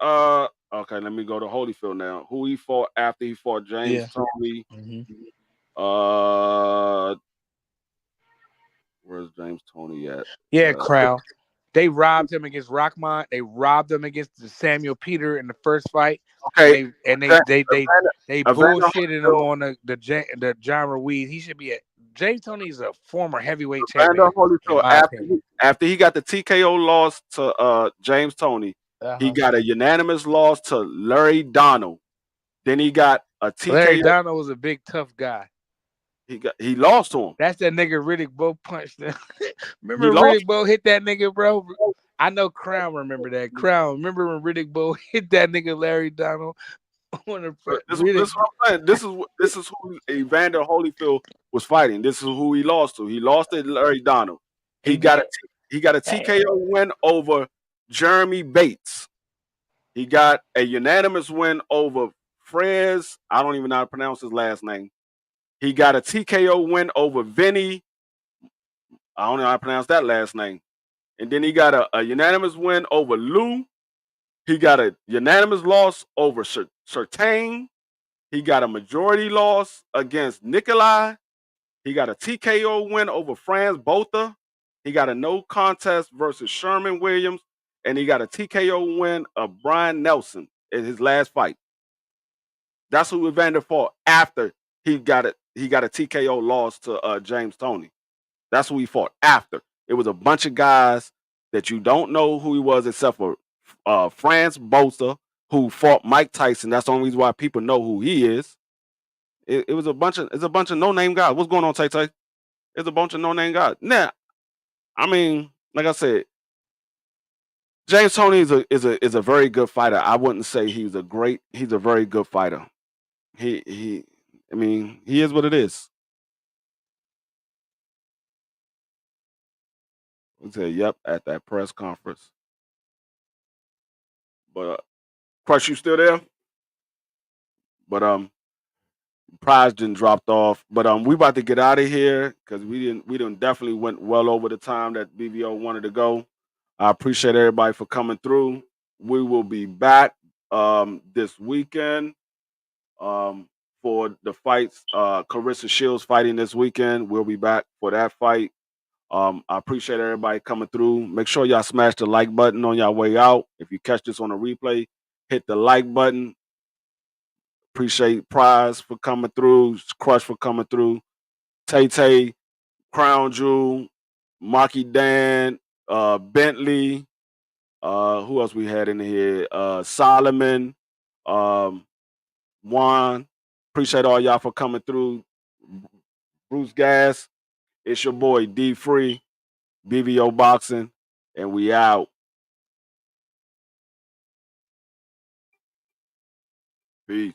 Okay, let me go to Holyfield now. Who he fought after he fought James Tony? Where's James Tony at? Yeah, Crown. They robbed him against Rahman. They robbed him against Samuel Peter in the first fight. Okay, they bullshitted him on the John Ruiz. He should be James Tony is a former heavyweight champion. After he got the TKO loss to James Tony, he got a unanimous loss to Larry Donald. Then he got a TKO. Larry Donald was a big tough guy. He lost to him. That's that nigga Riddick Bowe punched him. Remember Riddick Bowe hit that nigga, bro? I know Crown remember that. Crown, remember when Riddick Bowe hit that nigga Larry Donald? This is what I'm saying. This is who Evander Holyfield was fighting. This is who he lost to. He lost to Larry Donald. He got a TKO win over Jeremy Bates. He got a unanimous win over Frez. I don't even know how to pronounce his last name. He got a TKO win over Vinny. I don't know how to pronounce that last name. And then he got a unanimous win over Lou. He got a unanimous loss over Sertain. He got a majority loss against Nikolai. He got a TKO win over Franz Botha. He got a no contest versus Sherman Williams. And he got a TKO win of Brian Nelson in his last fight. That's who Evander fought after he got a TKO loss to James Toney. That's who he fought after. It was a bunch of guys that you don't know who he was except for Franz Botha, who fought Mike Tyson. That's the only reason why people know who he is. It was a bunch of no-name guys. What's going on, Tay Tay? It's a bunch of no-name guys. Now, I mean, like I said, James Toney is a very good fighter. I wouldn't say he's a very good fighter. He I mean, he is what it is. We said, yep, at that press conference. But Crush, you still there? But Prize didn't dropped off. But we about to get out of here because we didn't definitely went well over the time that BVO wanted to go. I appreciate everybody for coming through. We will be back this weekend for the fights. Clarissa Shields fighting this weekend. We'll be back for that fight. I appreciate everybody coming through. Make sure y'all smash the like button on your way out. If you catch this on a replay, hit the like button. Appreciate Prize for coming through, Crush for coming through, Tay Tay, Crown Jewel, Marky Dan, Bentley. Who else we had in here? Solomon, Juan. Appreciate all y'all for coming through. Bruce Gas. It's your boy D Free, BVO Boxing, and we out. Peace.